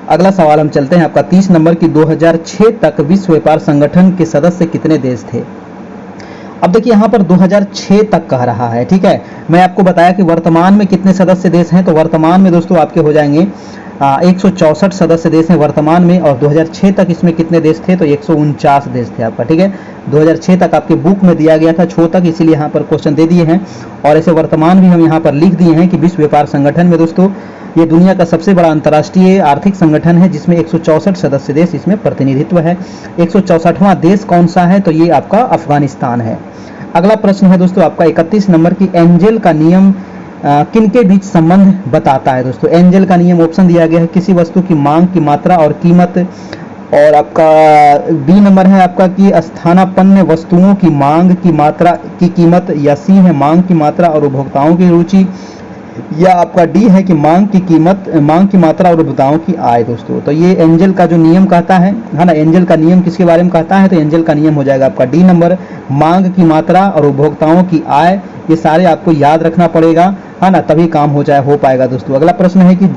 A: अगला सवाल हम चलते हैं आपका 30 नंबर की 2006 तक विश्व व्यापार संगठन के सदस्य कितने देश थे। अब देखिए यहाँ पर 2006 तक कह रहा है, ठीक है। मैं आपको बताया कि वर्तमान में कितने सदस्य देश हैं, तो वर्तमान में दोस्तों आपके हो जाएंगे 164 सदस्य देश हैं वर्तमान में, और 2006 तक इसमें कितने देश थे, तो 149 देश थे आपका, ठीक है। 2006 तक आपके बुक में दिया गया था 6 तक, इसीलिए यहाँ पर क्वेश्चन दे दिए हैं, और ऐसे वर्तमान भी हम यहाँ पर लिख दिए हैं कि विश्व व्यापार संगठन में दोस्तों ये दुनिया का सबसे बड़ा अंतर्राष्ट्रीय आर्थिक संगठन है, जिसमें 164 सदस्य देश इसमें प्रतिनिधित्व है। 164वां देश कौन सा है, तो ये आपका अफगानिस्तान है। अगला प्रश्न है दोस्तों आपका 31 नंबर की एंजल का नियम किनके बीच संबंध बताता है दोस्तों। एंजल का नियम ऑप्शन दिया गया है किसी वस्तु की मांग की मात्रा और कीमत, और आपका बी नंबर है आपका कि स्थानापन्न वस्तुओं की मांग की मात्रा की कीमत, या सी है मांग की मात्रा और उपभोक्ताओं की रुचि, या आपका डी है कि मांग की मात्रा और उपभोक्ताओं की आय दोस्तों। तो ये एंजल का जो नियम कहता है ना, एंजल का नियम किसके बारे में कहता है, तो एंजल का नियम हो जाएगा आपका डी नंबर, मांग की मात्रा और उपभोक्ताओं की आय। ये सारे आपको याद रखना पड़ेगा, है ना, तभी काम हो पाएगा दोस्तों। अगला प्रश्न है कि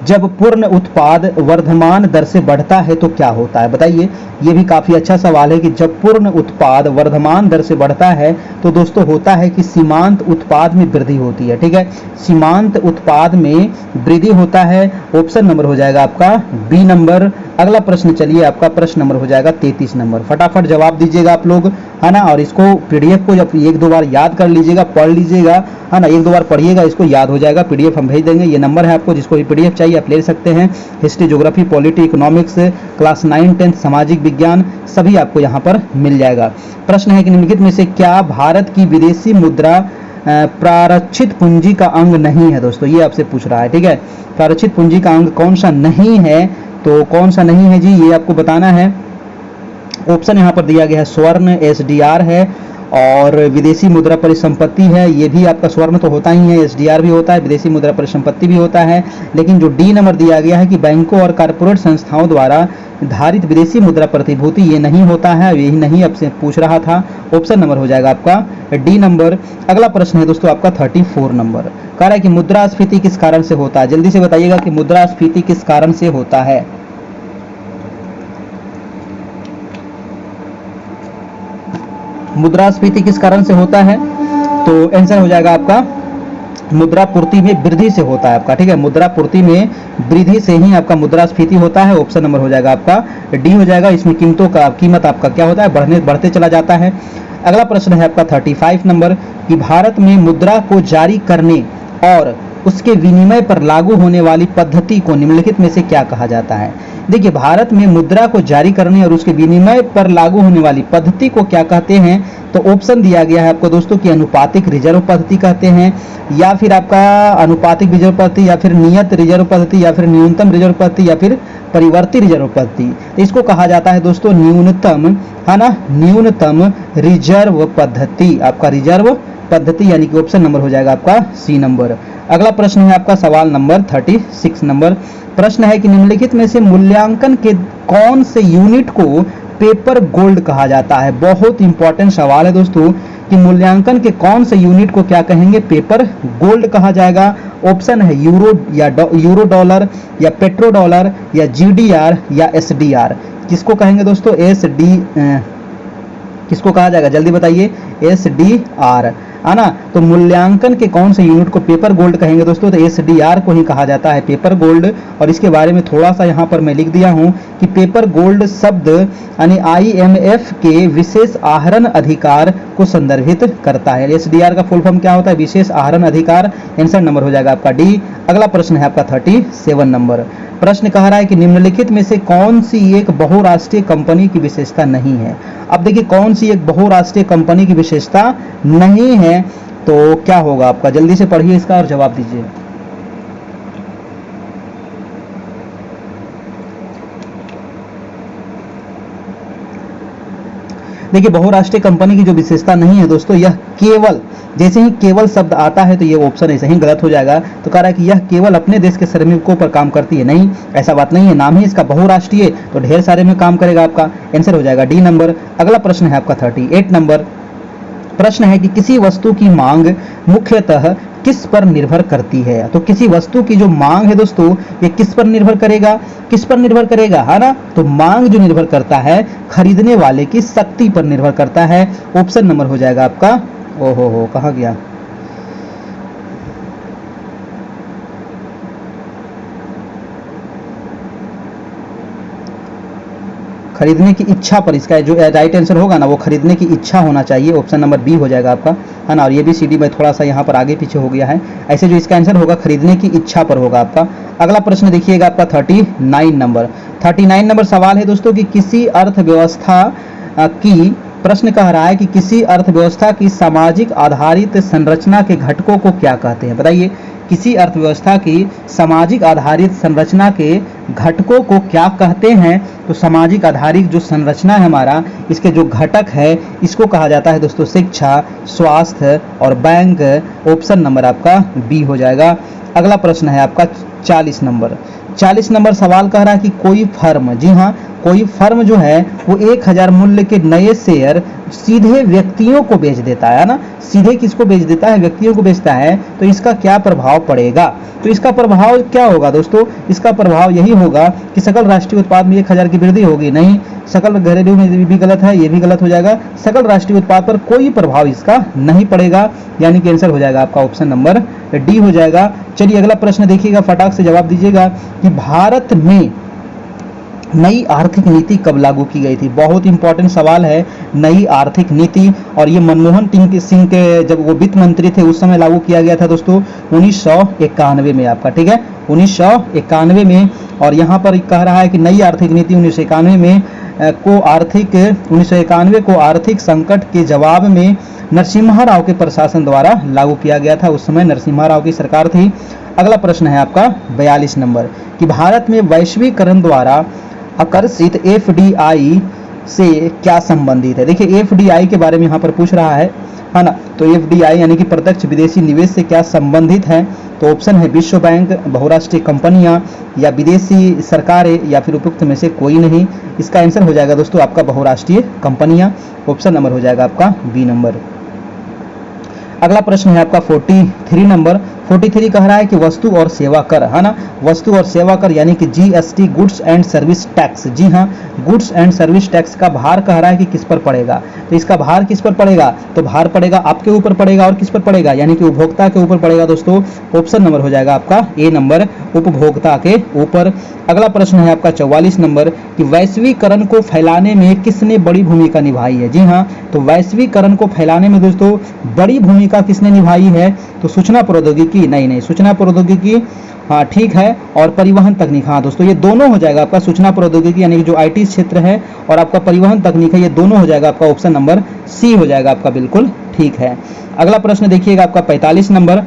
A: जब पूर्ण उत्पाद वर्धमान दर से बढ़ता है तो क्या होता है, बताइए। ये भी काफी अच्छा सवाल है कि जब पूर्ण उत्पाद वर्धमान दर से बढ़ता है तो दोस्तों होता है कि सीमांत उत्पाद में वृद्धि होती है, ठीक है। सीमांत उत्पाद में वृद्धि होता है, ऑप्शन नंबर हो जाएगा आपका बी नंबर। अगला प्रश्न चलिए आपका प्रश्न नंबर हो जाएगा 33 नंबर, फटाफट जवाब दीजिएगा आप लोग, है ना। और इसको पीडीएफ को जब एक दो बार याद कर लीजिएगा, पढ़ लीजिएगा, है ना, एक दो बार पढ़िएगा, इसको याद हो जाएगा। पीडीएफ हम भेज देंगे, ये नंबर है आपको, जिसको भी पीडीएफ चाहिए आप ले सकते हैं। History, geography, polity, economics, class 9, 10 सामाजिक विज्ञान सभी आपको यहाँ पर मिल जाएगा। प्रश्न है कि निम्नलिखित में से क्या भारत की विदेशी मुद्रा प्रारक्षित पूंजी का अंग नहीं है। दोस्तों ये आपसे पूछ रहा है, ठीक है। प्रारक्षित पूंजी का अंग कौन सा नहीं है, तो कौन सा नहीं है जी, ये आपको बताना है। ऑप्शन यहाँ पर दिया गया है स्वर्ण, एसडीआर है, और विदेशी मुद्रा परिसंपत्ति है। ये भी आपका स्वर्ण तो होता ही है, एसडीआर भी होता है, विदेशी मुद्रा परिसंपत्ति भी होता है। लेकिन जो डी नंबर दिया गया है कि बैंकों और कारपोरेट संस्थाओं द्वारा धारित विदेशी मुद्रा प्रतिभूति, ये नहीं होता है, यही नहीं आपसे पूछ रहा था। ऑप्शन नंबर हो जाएगा आपका डी नंबर। अगला प्रश्न है दोस्तों आपका 34 नंबर, कह रहा है कि मुद्रास्फीति किस कारण से होता है। जल्दी से बताइएगा कि मुद्रास्फीति किस कारण से होता है। मुद्रास्फीति किस कारण से होता है, तो आंसर हो जाएगा आपका मुद्रा पूर्ति में वृद्धि से होता है आपका, ठीक है। मुद्रा पूर्ति में वृद्धि से ही आपका मुद्रास्फीति होता है। ऑप्शन नंबर हो जाएगा आपका डी हो जाएगा। इसमें कीमत आपका क्या होता है, बढ़ते चला जाता है। अगला प्रश्न है आपका 35 नंबर कि भारत में मुद्रा को जारी करने और उसके विनिमय पर लागू होने वाली पद्धति को निम्नलिखित में से क्या कहा जाता है। देखिए, भारत में मुद्रा को जारी करने और उसके विनिमय पर लागू होने वाली पद्धति को क्या कहते हैं, तो ऑप्शन दिया गया है आपको दोस्तों कि अनुपातिक रिजर्व पद्धति कहते हैं, या फिर आपका अनुपातिक रिजर्व पद्धति, या फिर नियत रिजर्व पद्धति, या फिर न्यूनतम रिजर्व पद्धति, या फिर परिवर्ती रिजर्व पद्धति। तो इसको कहा जाता है दोस्तों न्यूनतम, है ना, न्यूनतम रिजर्व पद्धति, आपका रिजर्व पद्धति, यानी कि ऑप्शन नंबर हो जाएगा आपका सी नंबर। अगला प्रश्न है आपका सवाल नंबर 36 नंबर। प्रश्न है कि निम्नलिखित में से मूल्यांकन के कौन से यूनिट को पेपर गोल्ड कहा जाता है। बहुत इंपॉर्टेंट सवाल है दोस्तों कि मूल्यांकन के कौन से यूनिट को क्या कहेंगे, पेपर गोल्ड कहा जाएगा। ऑप्शन है यूरो डॉलर, या पेट्रो डॉलर, या जीडीआर, या एसडीआर। किसको कहेंगे दोस्तों, किसको कहा जाएगा, जल्दी बताइए, एसडीआर, है ना। तो मूल्यांकन के कौन से यूनिट को पेपर गोल्ड कहेंगे दोस्तों, तो एसडीआर को ही कहा जाता है पेपर गोल्ड। और इसके बारे में थोड़ा सा यहाँ पर मैं लिख दिया हूँ कि पेपर गोल्ड शब्द यानी आईएमएफ के विशेष आहरण अधिकार को संदर्भित करता है। एसडीआर का फुल फॉर्म क्या होता है, विशेष आहरण अधिकार। आंसर नंबर हो जाएगा आपका डी। अगला प्रश्न है आपका 37 नंबर। प्रश्न कह रहा है कि निम्नलिखित में से कौन सी एक बहुराष्ट्रीय कंपनी की विशेषता नहीं है। अब देखिए, कौन सी एक बहुराष्ट्रीय कंपनी की विशेषता नहीं है, तो क्या होगा आपका, जल्दी से पढ़िए इसका और जवाब दीजिए। देखिए, बहुराष्ट्रीय कंपनी की जो विशेषता नहीं है दोस्तों, यह केवल, जैसे ही केवल शब्द आता है तो ये ऑप्शन ऐसे ही गलत हो जाएगा। तो कह रहा है कि यह केवल अपने देश के श्रमिकों पर काम करती है। नहीं, ऐसा बात नहीं है, नाम ही इसका बहुराष्ट्रीय, तो ढेर सारे में काम करेगा। आपका आंसर हो जाएगा डी नंबर। अगला प्रश्न है आपका 38 नंबर। प्रश्न है कि किसी वस्तु की मांग मुख्यतः किस पर निर्भर करती है। तो किसी वस्तु की जो मांग है दोस्तों, ये किस पर निर्भर करेगा, है ना। तो मांग जो निर्भर करता है खरीदने वाले की शक्ति पर निर्भर करता है। ऑप्शन नंबर हो जाएगा आपका, ओहो कहाँ गया, खरीदने की इच्छा पर। इसका जो राइट आंसर होगा ना, वो खरीदने की इच्छा होना चाहिए। ऑप्शन नंबर बी हो जाएगा आपका, है ना। और ये भी सी डी में थोड़ा सा यहाँ पर आगे पीछे हो गया है, ऐसे जो इसका आंसर होगा खरीदने की इच्छा पर होगा आपका। अगला प्रश्न देखिएगा आपका 39 नंबर। 39 नंबर सवाल है दोस्तों कि किसी अर्थव्यवस्था की, प्रश्न कह रहा है कि किसी अर्थव्यवस्था की सामाजिक आधारित संरचना के घटकों को क्या कहते हैं। बताइए, किसी अर्थव्यवस्था की सामाजिक आधारित संरचना के घटकों को क्या कहते हैं। तो सामाजिक आधारित जो संरचना है हमारा, इसके जो घटक है, इसको कहा जाता है दोस्तों शिक्षा, स्वास्थ्य और बैंक। ऑप्शन नंबर आपका बी हो जाएगा। अगला प्रश्न है आपका 40 नंबर। 40 नंबर सवाल कह रहा है कि कोई फर्म, जी हाँ, कोई फर्म जो है वो 1000 मूल्य के नए शेयर सीधे व्यक्तियों को बेच देता है ना। सीधे किसको बेच देता है, व्यक्तियों को बेचता है। तो इसका क्या प्रभाव पड़ेगा, तो इसका प्रभाव क्या होगा दोस्तों, इसका प्रभाव यही होगा कि सकल राष्ट्रीय उत्पाद में 1000 की वृद्धि होगी। नहीं, सकल घरेलू में भी गलत है, ये भी गलत हो जाएगा। सकल राष्ट्रीय उत्पाद पर कोई प्रभाव इसका नहीं पड़ेगा, यानी कि आंसर हो जाएगा आपका ऑप्शन नंबर डी हो जाएगा। चलिए अगला प्रश्न देखिएगा, फटाक से जवाब दीजिएगा कि भारत में नई आर्थिक नीति कब लागू की गई थी? बहुत इंपॉर्टेंट सवाल है, नई आर्थिक नीति। और ये मनमोहन सिंह के जब वो वित्त मंत्री थे उस समय लागू किया गया था दोस्तों 1991 में आपका, ठीक है, 1991 में। और यहाँ पर कह रहा है कि नई आर्थिक नीति 1991 में 1991 को आर्थिक संकट के जवाब में नरसिम्हा राव के प्रशासन द्वारा लागू किया गया था। उस समय नरसिम्हा राव की सरकार थी। अगला प्रश्न है आपका 42 नंबर कि भारत में वैश्वीकरण द्वारा आकर्षित एफडीआई से क्या संबंधित है? देखिए एफडीआई के बारे में यहाँ पर पूछ रहा है ना। तो एफडीआई यानी कि प्रत्यक्ष विदेशी निवेश से क्या संबंधित है? तो ऑप्शन है विश्व बैंक, बहुराष्ट्रीय कंपनियां, या विदेशी सरकारें, या फिर उपयुक्त में से कोई नहीं। इसका आंसर हो जाएगा दोस्तों आपका बहुराष्ट्रीय कंपनियां। ऑप्शन नंबर हो जाएगा आपका बी नंबर। अगला प्रश्न है आपका 43 नंबर। 43 कह रहा है कि वस्तु और सेवा कर, है ना, वस्तु और सेवा कर यानी कि GST, goods and service tax. जी हाँ, गुड्स एंड सर्विस टैक्स का भार कह रहा है कि किस पर पड़ेगा? तो इसका भार किस पर पड़ेगा? तो भार पड़ेगा आपके ऊपर पड़ेगा, और किस पर पड़ेगा? यानी कि उपभोक्ता के ऊपर पड़ेगा दोस्तों। ऑप्शन नंबर हो जाएगा आपका ए नंबर, उपभोक्ता के ऊपर। अगला प्रश्न है आपका 44 नंबर कि वैश्वीकरण को फैलाने में किसने बड़ी भूमिका निभाई है? जी हाँ, तो वैश्वीकरण को फैलाने में दोस्तों बड़ी भूमिका किसने निभाई है? तो सूचना प्रौद्योगिकी, नहीं, सूचना प्रौद्योगिकी, हाँ ठीक है, और परिवहन तकनीक। हाँ दोस्तों ये दोनों हो जाएगा आपका, सूचना प्रौद्योगिकी यानी कि जो आईटी क्षेत्र है और आपका परिवहन तकनीक है, ये दोनों हो जाएगा आपका। ऑप्शन नंबर सी हो जाएगा आपका, बिल्कुल ठीक है। अगला प्रश्न देखिएगा आपका 45 नंबर,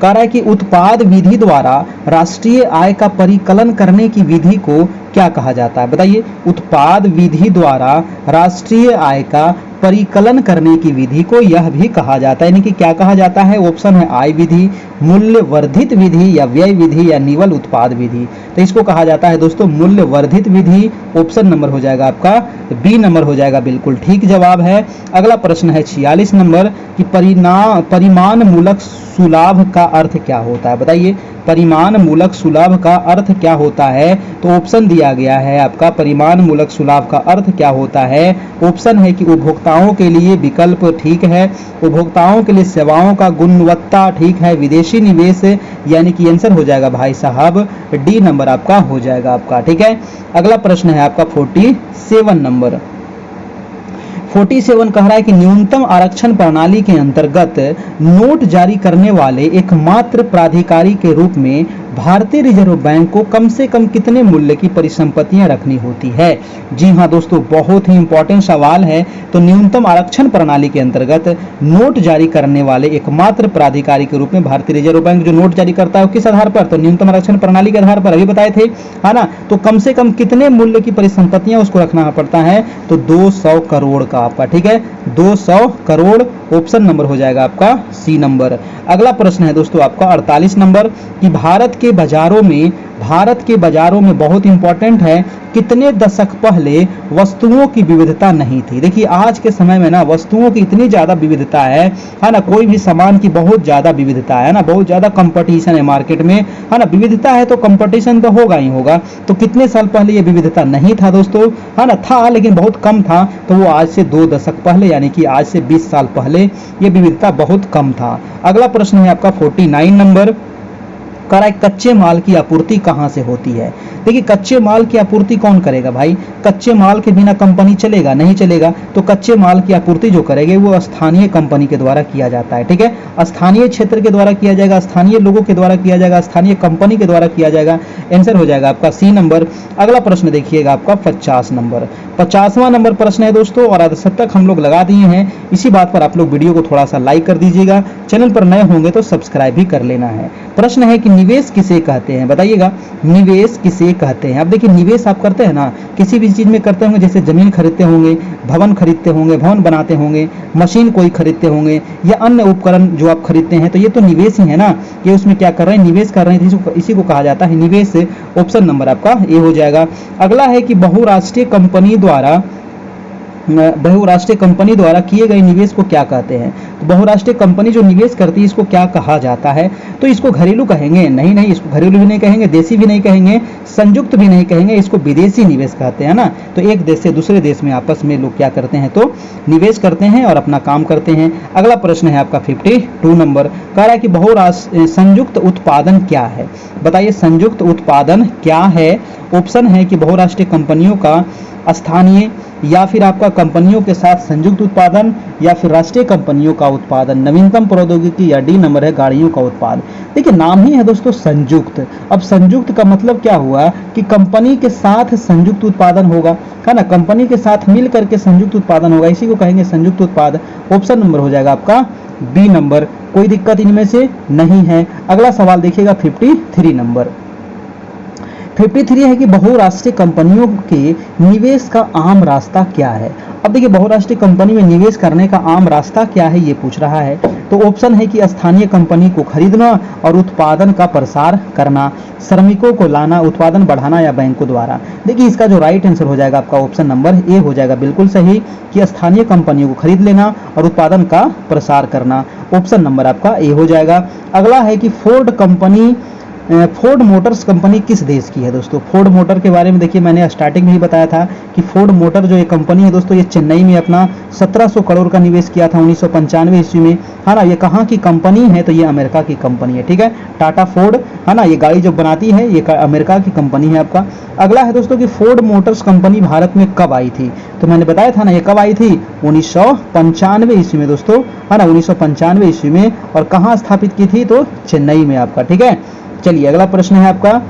A: कह रहा है कि उत्पाद विधि द्वारा राष्ट्रीय आय का परिकलन करने की विधि को क्या कहा जाता है? बताइए, उत्पाद विधि द्वारा राष्ट्रीय आय का परिकलन करने की विधि को यह भी कहा जाता है, यानी कि क्या कहा जाता है? ऑप्शन है आय विधि, मूल्य वर्धित विधि, या व्यय विधि, या निवल उत्पाद विधि। तो इसको कहा जाता है दोस्तों मूल्य वर्धित विधि। ऑप्शन नंबर हो जाएगा आपका बी नंबर हो जाएगा, बिल्कुल ठीक जवाब है। अगला प्रश्न है 46 नंबर कि परिमाण मूलक सुलाभ का अर्थ क्या होता है? बताइए, परिमाण मूलक सुलाभ का अर्थ क्या होता है? तो ऑप्शन दिया गया है आपका, परिमाण मूलक सुलाभ का अर्थ क्या होता है? ऑप्शन है कि उपभोक्ताओं के लिए विकल्प, ठीक है, उपभोक्ताओं के लिए सेवाओं का गुणवत्ता, ठीक है, विदेशी निवेश, यानी कि आंसर हो जाएगा भाई साहब डी नंबर आपका हो जाएगा आपका, ठीक है। अगला प्रश्न है आपका 47 नंबर। 47 कह रहा है कि न्यूनतम आरक्षण प्रणाली के अंतर्गत नोट जारी करने वाले एकमात्र प्राधिकारी के रूप में भारतीय रिजर्व बैंक को कम से कम कितने मूल्य की परिसंपत्तियां रखनी होती है? जी हां दोस्तों, बहुत ही इंपॉर्टेंट सवाल है। तो न्यूनतम आरक्षण प्रणाली के अंतर्गत नोट जारी करने वाले एकमात्र प्राधिकारी के रूप में भारतीय रिजर्व बैंक जो नोट जारी करता है किस आधार पर? तो न्यूनतम आरक्षण प्रणाली के आधार पर, अभी बताए थे, है ना। तो कम से कम कितने मूल्य की परिसंपत्तियां उसको रखना पड़ता है? तो 200 करोड़ का आपका, ठीक है, 200 करोड़। ऑप्शन नंबर हो जाएगा आपका सी नंबर। अगला प्रश्न है दोस्तों आपका 48 नंबर कि भारत के बाजारों में बहुत इंपॉर्टेंट है, कितने दशक पहले वस्तुओं की विविधता नहीं थी? देखिए आज के समय में ना वस्तुओं की इतनी ज्यादा विविधता है ना, कोई भी सामान की बहुत ज्यादा विविधता है ना, बहुत ज्यादा कंपटीशन है मार्केट में, है ना। विविधता है तो कंपटीशन तो होगा ही होगा। तो कितने साल पहले ये विविधता नहीं था दोस्तों? है ना, था लेकिन बहुत कम था। तो वो आज से 2 दशक पहले यानी कि आज से 20 साल पहले ये विविधता बहुत कम था। अगला प्रश्न है आपका 49 नंबर, कह रहा है कच्चे माल की आपूर्ति कहां से होती है? देखिए कच्चे माल की आपूर्ति कौन करेगा भाई? कच्चे माल के बिना कंपनी चलेगा? नहीं चलेगा। तो कच्चे माल की आपूर्ति जो करेंगे वो स्थानीय कंपनी के द्वारा किया जाता है, ठीक है, स्थानीय क्षेत्र के द्वारा किया जाएगा, स्थानीय लोगों के द्वारा किया जाएगा, स्थानीय कंपनी के द्वारा किया जाएगा। आंसर हो जाएगा आपका सी नंबर। अगला प्रश्न देखिएगा आपका 50 नंबर। 50वां नंबर प्रश्न है दोस्तों, और आधा तक हम लोग लगा दिए हैं। इसी बात पर आप लोग वीडियो को थोड़ा सा लाइक कर दीजिएगा, चैनल पर नए होंगे तो सब्सक्राइब भी कर लेना है। प्रश्न है कि निवेश किसे कहते हैं? बताइएगा, निवेश किसे कहते हैं? अब देखिए निवेश आप करते हैं ना, किसी भी चीज में करते होंगे, जैसे जमीन खरीदते होंगे, भवन खरीदते होंगे, भवन बनाते होंगे, मशीन कोई खरीदते होंगे, या अन्य उपकरण जो आप खरीदते हैं, तो ये तो निवेश ही है ना। ये उसमें क्या कर रहे हैं? निवेश कर रहे हैं, इसी को कहा जाता है निवेश। ऑप्शन नंबर आपका ए हो जाएगा। अगला है कि बहुराष्ट्रीय कंपनी द्वारा बहुराष्ट्रीय कंपनी द्वारा किए गए निवेश को क्या कहते हैं? तो बहुराष्ट्रीय कंपनी जो निवेश करती है इसको क्या कहा जाता है? तो इसको घरेलू कहेंगे? नहीं नहीं, इसको घरेलू भी नहीं कहेंगे, देसी भी नहीं कहेंगे, संयुक्त भी नहीं कहेंगे, इसको विदेशी निवेश कहते हैं ना। तो एक देश से दूसरे देश में आपस में लोग क्या करते हैं, तो निवेश करते हैं और अपना काम करते हैं। अगला प्रश्न है आपका 52 नंबर, कह रहा है कि बहुराष्ट्रीय संयुक्त उत्पादन क्या है? बताइए संयुक्त उत्पादन क्या है? ऑप्शन है कि बहुराष्ट्रीय कंपनियों का स्थानीय, या फिर आपका कंपनियों के साथ संयुक्त उत्पादन, या फिर राष्ट्रीय कंपनियों का उत्पादन, नवीनतम प्रौद्योगिकी, या डी नंबर है गाड़ियों का उत्पादन। देखिए नाम ही है दोस्तों संयुक्त। अब संयुक्त का मतलब क्या हुआ कि कंपनी के साथ संयुक्त उत्पादन होगा, है ना, कंपनी के साथ मिल करके संयुक्त उत्पादन होगा, इसी को कहेंगे संयुक्त उत्पादन। ऑप्शन नंबर हो जाएगा आपका बी नंबर। कोई दिक्कत इनमें से नहीं है। अगला सवाल देखिएगा 53 नंबर। 53 है कि बहुराष्ट्रीय कंपनियों के निवेश का आम रास्ता क्या है? अब देखिए बहुराष्ट्रीय कंपनी में निवेश करने का आम रास्ता क्या है ये पूछ रहा है। तो ऑप्शन है कि स्थानीय कंपनी को खरीदना और उत्पादन का प्रसार करना, श्रमिकों को लाना, उत्पादन बढ़ाना, या बैंकों द्वारा। देखिए इसका जो राइट आंसर हो जाएगा आपका ऑप्शन नंबर ए हो जाएगा, बिल्कुल सही, कि स्थानीय कंपनियों को खरीद लेना और उत्पादन का प्रसार करना। ऑप्शन नंबर आपका ए हो जाएगा। अगला है कि फोर्ड मोटर्स कंपनी किस देश की है? दोस्तों फोर्ड मोटर के बारे में देखिए मैंने स्टार्टिंग में ही बताया था कि फोर्ड मोटर जो ये कंपनी है दोस्तों, ये चेन्नई में अपना 1700 करोड़ का निवेश किया था 1995 ईस्वी में, है ना। ये कहाँ की कंपनी है? तो ये अमेरिका की कंपनी है, ठीक है। टाटा फोर्ड, है ना, ये गाड़ी जो बनाती है ये अमेरिका की कंपनी है आपका। अगला है दोस्तों कि फोर्ड मोटर्स कंपनी भारत में कब आई थी? तो मैंने बताया था ना ये कब आई थी, 1995 ईस्वी में दोस्तों, है ना, 1995 ईस्वी में। और कहाँ स्थापित की थी? तो चेन्नई में आपका, ठीक है। चलिए अगला प्रश्न है आपका,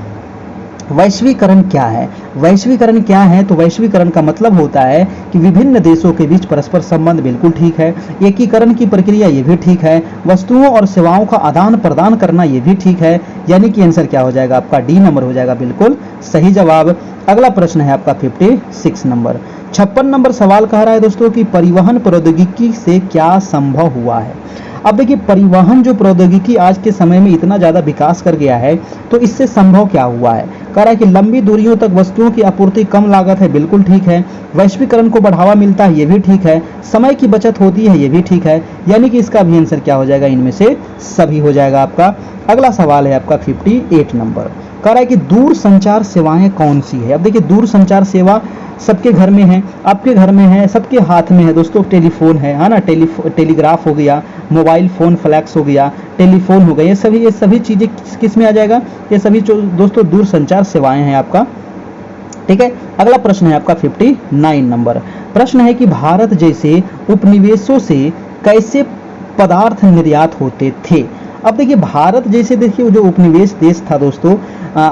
A: वैश्वीकरण क्या है? वैश्वीकरण क्या है? तो वैश्वीकरण का मतलब होता है कि विभिन्न देशों के बीच परस्पर संबंध, बिल्कुल ठीक है। एकीकरण की प्रक्रिया, ये भी ठीक है। वस्तुओं और सेवाओं का आदान प्रदान करना, ये भी ठीक है। यानी कि आंसर क्या हो जाएगा आपका? डी नंबर हो जाएगा, बिल्कुल सही जवाब। अगला प्रश्न है आपका 56 नंबर। 56 नंबर सवाल कह रहा है दोस्तों कि परिवहन प्रौद्योगिकी से क्या संभव हुआ है? अब देखिए परिवहन जो प्रौद्योगिकी आज के समय में इतना ज़्यादा विकास कर गया है, तो इससे संभव क्या हुआ है? कह रहा है कि लंबी दूरियों तक वस्तुओं की आपूर्ति कम लागत है, बिल्कुल ठीक है। वैश्वीकरण को बढ़ावा मिलता है, ये भी ठीक है। समय की बचत होती है, ये भी ठीक है। यानी कि इसका भी आंसर क्या हो जाएगा? इनमें से सभी हो जाएगा आपका। अगला सवाल है आपका 58 नंबर। कह रहा है कि दूर संचार सेवाएं कौन सी है? अब देखिए दूर संचार सेवा सबके घर में है, आपके घर में है, सबके हाथ में है दोस्तों। टेलीफोन है ना, टेलीग्राफ हो गया, मोबाइल फोन फ्लैक्स हो गया, टेलीफोन हो गया, ये सभी चीजें किस में आ जाएगा? ये सभी दोस्तों दूर संचार सेवाएं हैं आपका, ठीक है। अगला प्रश्न है आपका 59 नंबर। प्रश्न है कि भारत जैसे उपनिवेशों से कैसे पदार्थ निर्यात होते थे? अब देखिए भारत जैसे, देखिए जो उपनिवेश देश था दोस्तों,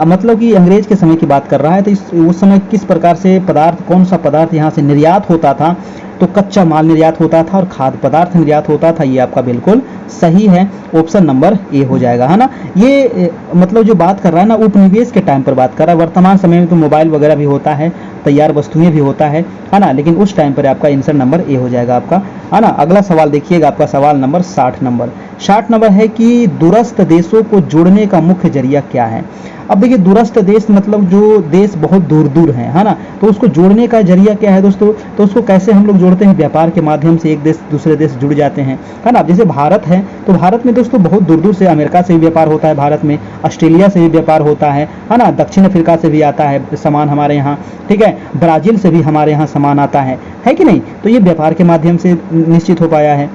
A: मतलब कि अंग्रेज के समय की बात कर रहा है, तो उस समय किस प्रकार से पदार्थ, कौन सा पदार्थ यहाँ से निर्यात होता था? तो कच्चा माल निर्यात होता था और खाद्य पदार्थ निर्यात होता था। ये आपका बिल्कुल सही है, ऑप्शन नंबर ए हो जाएगा, है ना। ये मतलब जो बात कर रहा है ना, उपनिवेश के टाइम पर बात कर रहा है। वर्तमान समय में तो मोबाइल वगैरह भी होता है, तैयार वस्तुएं भी होता है ना, लेकिन उस टाइम पर आपका आंसर नंबर ए हो जाएगा आपका, है ना। अगला सवाल देखिएगा आपका सवाल नंबर 60 नंबर। 60 नंबर है कि दूरस्थ देशों को जोड़ने का मुख्य जरिया क्या है? अब देखिए दूरस्थ देश मतलब जो देश बहुत दूर दूर है ना, तो उसको जोड़ने का जरिया क्या है दोस्तों? तो उसको कैसे हम लोग जोड़ते हैं? व्यापार के माध्यम से एक देश दूसरे देश जुड़ जाते हैं, है ना। जैसे भारत है, तो भारत में दोस्तों बहुत दूर दूर से, अमेरिका से भी व्यापार होता है भारत में, ऑस्ट्रेलिया से भी व्यापार होता है ना, दक्षिण अफ्रीका से भी आता है सामान हमारे यहाँ, ठीक है, ब्राजील से भी हमारे यहाँ सामान आता है कि नहीं। तो ये व्यापार के माध्यम से निश्चित हो पाया है,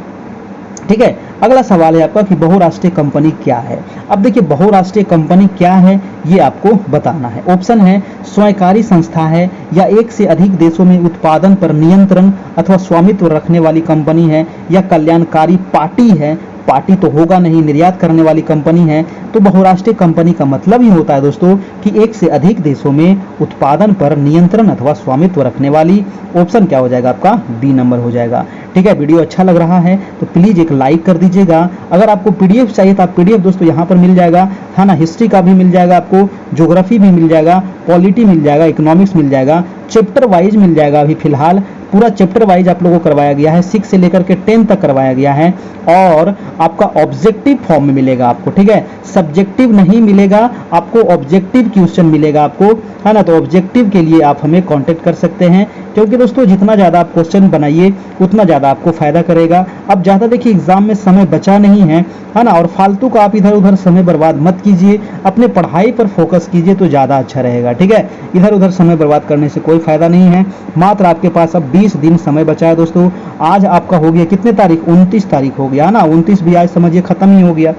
A: ठीक है। अगला सवाल है आपका कि बहुराष्ट्रीय कंपनी क्या है? अब देखिए बहुराष्ट्रीय कंपनी क्या है ये आपको बताना है। ऑप्शन है स्वयंकारी संस्था है, या एक से अधिक देशों में उत्पादन पर नियंत्रण अथवा स्वामित्व रखने वाली कंपनी है, या कल्याणकारी पार्टी है। पार्टी तो होगा नहीं, निर्यात करने वाली कंपनी है। तो बहुराष्ट्रीय कंपनी का मतलब ही होता है दोस्तों कि एक से अधिक देशों में उत्पादन पर नियंत्रण अथवा स्वामित्व रखने वाली। ऑप्शन क्या हो जाएगा आपका? बी नंबर हो जाएगा, ठीक है। वीडियो अच्छा लग रहा है तो प्लीज एक लाइक कर दीजिएगा। अगर आपको पीडीएफ चाहिए तो आप पीडीएफ दोस्तों यहाँ पर मिल जाएगा, है ना। हिस्ट्री का भी मिल जाएगा आपको, ज्योग्राफी भी मिल जाएगा, पॉलिटी मिल जाएगा, इकोनॉमिक्स मिल जाएगा, चैप्टर वाइज मिल जाएगा अभी फिलहाल, पूरा चैप्टर वाइज आप लोगों को करवाया गया है, 6 से लेकर के 10 तक करवाया गया है, और आपका ऑब्जेक्टिव फॉर्म में मिलेगा आपको, ठीक है, सब्जेक्टिव नहीं मिलेगा आपको, ऑब्जेक्टिव क्वेश्चन मिलेगा आपको, है ना। तो ऑब्जेक्टिव के लिए आप हमें कांटेक्ट कर सकते हैं, क्योंकि दोस्तों जितना ज़्यादा आप क्वेश्चन बनाइए उतना ज़्यादा आपको फायदा करेगा। अब ज़्यादा देखिए एग्जाम में समय बचा नहीं है ना, और फालतू का आप इधर उधर समय बर्बाद मत कीजिए, अपने पढ़ाई पर फोकस कीजिए तो ज़्यादा अच्छा रहेगा, ठीक है। इधर उधर समय बर्बाद करने से कोई फायदा नहीं है। मात्र आपके पास अब 20 दिन समय बचा है दोस्तों। आज आपका हो गया कितने तारीख, 29 तारीख हो गया ना, 29 भी आज समझिए खत्म ही हो गया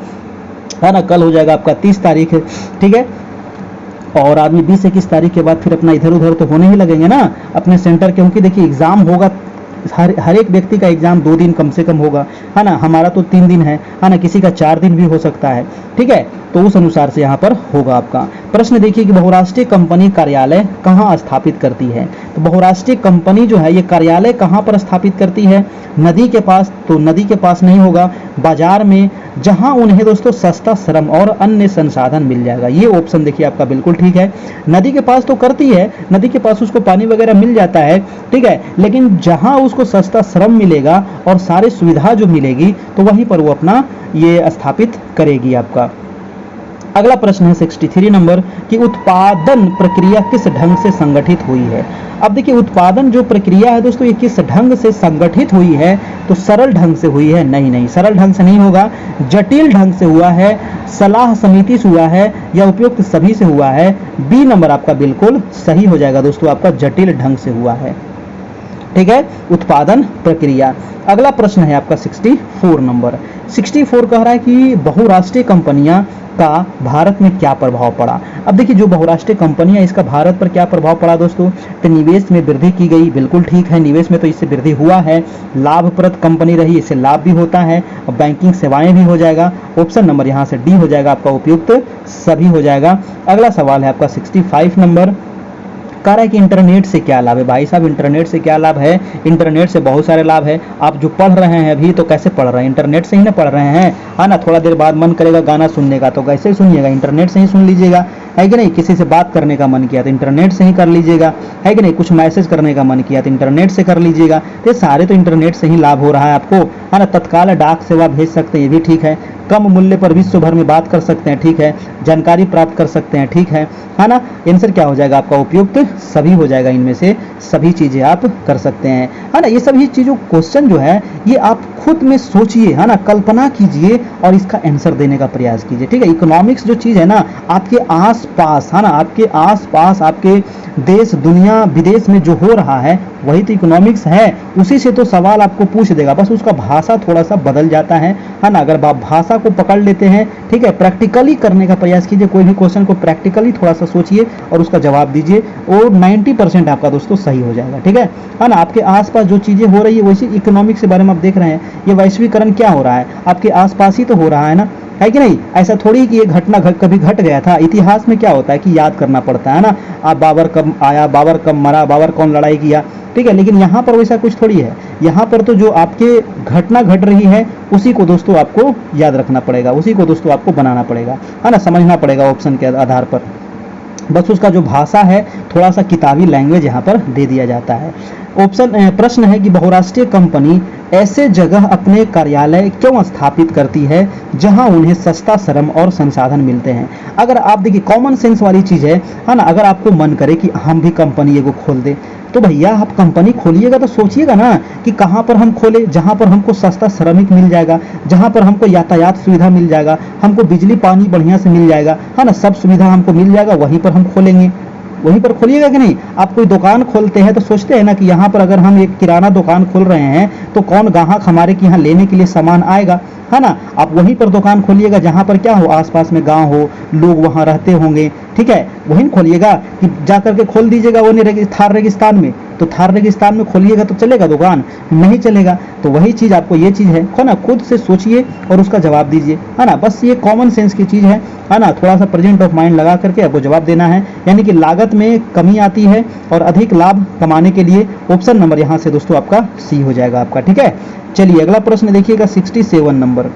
A: है ना, कल हो जाएगा आपका 30 तारीख है, ठीक है। और आदमी 20-21 तारीख के बाद फिर अपना इधर उधर तो होने ही लगेंगे ना अपने सेंटर, क्योंकि देखिए एग्जाम होगा, हर एक व्यक्ति का एग्जाम 2 दिन कम से कम होगा, है ना। हमारा तो 3 दिन है ना, किसी का 4 दिन भी हो सकता है, ठीक है। तो उस अनुसार से यहाँ पर होगा आपका प्रश्न। देखिए कि बहुराष्ट्रीय कंपनी कार्यालय कहाँ स्थापित करती है, तो बहुराष्ट्रीय कंपनी जो है ये कार्यालय कहाँ पर स्थापित करती है, नदी के पास, तो नदी के पास नहीं होगा, बाजार में, जहां उन्हें दोस्तों सस्ता श्रम और अन्य संसाधन मिल जाएगा। ये ऑप्शन देखिए आपका बिल्कुल ठीक है। नदी के पास तो करती है, नदी के पास उसको पानी वगैरह मिल जाता है, ठीक है, लेकिन जहां उसको सस्ता श्रम मिलेगा और सारी सुविधा जो मिलेगी तो वहीं पर वो अपना ये स्थापित करेगी आपका। अगला प्रश्न है 63 नंबर कि उत्पादन प्रक्रिया किस ढंग से संगठित हुई है। अब देखिए उत्पादन जो प्रक्रिया है दोस्तों ये किस ढंग से संगठित हुई है, तो सरल ढंग से हुई है, नहीं, सरल ढंग से नहीं होगा, जटिल ढंग से हुआ है, सलाह समिति से हुआ है, या उपयुक्त सभी से हुआ है। बी नंबर आपका बिल्कुल सही हो जाएगा दोस्तों, आपका जटिल ढंग से हुआ है, ठीक है, उत्पादन प्रक्रिया। अगला प्रश्न है आपका 64 नंबर। 64 कह रहा है कि बहुराष्ट्रीय कंपनियां का भारत में क्या प्रभाव पड़ा। अब देखिए जो बहुराष्ट्रीय कंपनियां इसका भारत पर क्या प्रभाव पड़ा दोस्तों, तो निवेश में वृद्धि की गई, बिल्कुल ठीक है, निवेश में तो इससे वृद्धि हुआ है, लाभप्रद कंपनी रही, इससे लाभ भी होता है, और बैंकिंग सेवाएं भी हो जाएगा। ऑप्शन नंबर यहाँ से डी हो जाएगा आपका, उपयुक्त सभी हो जाएगा। अगला सवाल है आपका 65 नंबर, कह रहा है कि इंटरनेट से क्या लाभ है। भाई साहब इंटरनेट से क्या लाभ है, इंटरनेट से बहुत सारे लाभ है। आप जो पढ़ रहे हैं अभी तो कैसे पढ़ रहे हैं, इंटरनेट से ही ना पढ़ रहे हैं, है ना। थोड़ा देर बाद मन करेगा गाना सुनने का तो कैसे सुनिएगा, इंटरनेट से ही सुन लीजिएगा, है कि नहीं। किसी से बात करने का मन किया तो इंटरनेट से ही कर लीजिएगा, है कि नहीं। कुछ मैसेज करने का मन किया तो इंटरनेट से कर लीजिएगा। तो ये सारे तो इंटरनेट से ही लाभ हो रहा है आपको, है ना। तत्काल डाक सेवा भेज सकते हैं, ये भी ठीक है। कम मूल्य पर विश्व भर में बात कर सकते हैं, ठीक है। जानकारी प्राप्त कर सकते हैं, ठीक है ना। आंसर क्या हो जाएगा आपका, उपयुक्त सभी हो जाएगा। इनमें से सभी चीजें आप कर सकते हैं, है ना। ये सभी चीजों क्वेश्चन जो है ये आप खुद में सोचिए, है ना, कल्पना कीजिए और इसका आंसर देने का प्रयास कीजिए, ठीक है। इकोनॉमिक्स जो चीज है ना आपके आस पास, है ना, आपके आस पास, आपके देश दुनिया विदेश में जो हो रहा है वही तो इकोनॉमिक्स है, उसी से तो सवाल आपको पूछ देगा, बस उसका भाषा थोड़ा सा बदल जाता है ना। अगर आप भाषा को पकड़ लेते हैं, ठीक है, प्रैक्टिकली करने का प्रयास कीजिए, कोई भी क्वेश्चन को प्रैक्टिकली थोड़ा सा सोचिए और उसका जवाब दीजिए, और 90% आपका दोस्तों सही हो जाएगा, ठीक है ना। आपके आसपास जो चीजें हो रही है वैसे इकोनॉमिक्स के बारे में आप देख रहे हैं, ये वैश्वीकरण क्या हो रहा है आपके आसपास ही तो हो रहा है ना, है कि नहीं। ऐसा थोड़ी कि ये घटना कभी घट गया था। इतिहास में क्या होता है कि याद करना पड़ता है ना, आप बाबर कब आया, बाबर कब मरा, बाबर कौन लड़ाई किया, ठीक है। लेकिन यहाँ पर वैसा कुछ थोड़ी है, यहाँ पर तो जो आपके घटना घट रही है उसी को दोस्तों आपको याद रखना पड़ेगा, उसी को दोस्तों आपको बनाना पड़ेगा, है ना, समझना पड़ेगा ऑप्शन के आधार पर। बस उसका जो भाषा है थोड़ा सा किताबी लैंग्वेज यहाँ पर दे दिया जाता है। ऑप्शन प्रश्न है कि बहुराष्ट्रीय कंपनी ऐसे जगह अपने कार्यालय क्यों स्थापित करती है जहां उन्हें सस्ता श्रम और संसाधन मिलते हैं। अगर आप देखिए कॉमन सेंस वाली चीज है ना, अगर आपको मन करे कि हम भी कंपनी एगो खोल दे तो भैया आप कंपनी खोलिएगा तो सोचिएगा ना कि कहां पर हम खोले, जहां पर हमको सस्ता श्रमिक मिल जाएगा, जहां पर हमको यातायात सुविधा मिल जाएगा, हमको बिजली पानी बढ़िया से मिल जाएगा, है ना, सब सुविधा हमको मिल जाएगा, वहीं पर हम खोलेंगे। वहीं पर खोलिएगा कि नहीं। आप कोई दुकान खोलते हैं तो सोचते हैं ना कि यहाँ पर अगर हम एक किराना दुकान खोल रहे हैं तो कौन ग्राहक हमारे के यहाँ लेने के लिए सामान आएगा, है ना। आप वहीं पर दुकान खोलिएगा जहाँ पर क्या हो, आसपास में गांव हो, लोग वहाँ रहते होंगे, ठीक है। वहीं खोलिएगा कि जा करके खोल दीजिएगा वो थार रेगिस्तान में, तो थार रेगिस्तान में खोलिएगा तो चलेगा दुकान, नहीं चलेगा। तो वही चीज आपको ये चीज है ना, खुद से सोचिए और उसका जवाब दीजिए, है ना। बस ये कॉमन सेंस की चीज है ना, थोड़ा सा प्रेजेंट ऑफ माइंड लगा करके आपको जवाब देना है, यानी कि लागत में कमी आती है और अधिक लाभ कमाने के लिए ऑप्शन नंबर यहाँ से दोस्तों आपका सी हो जाएगा आपका, ठीक है। चलिए अगला प्रश्न देखिएगा 67 नंबर।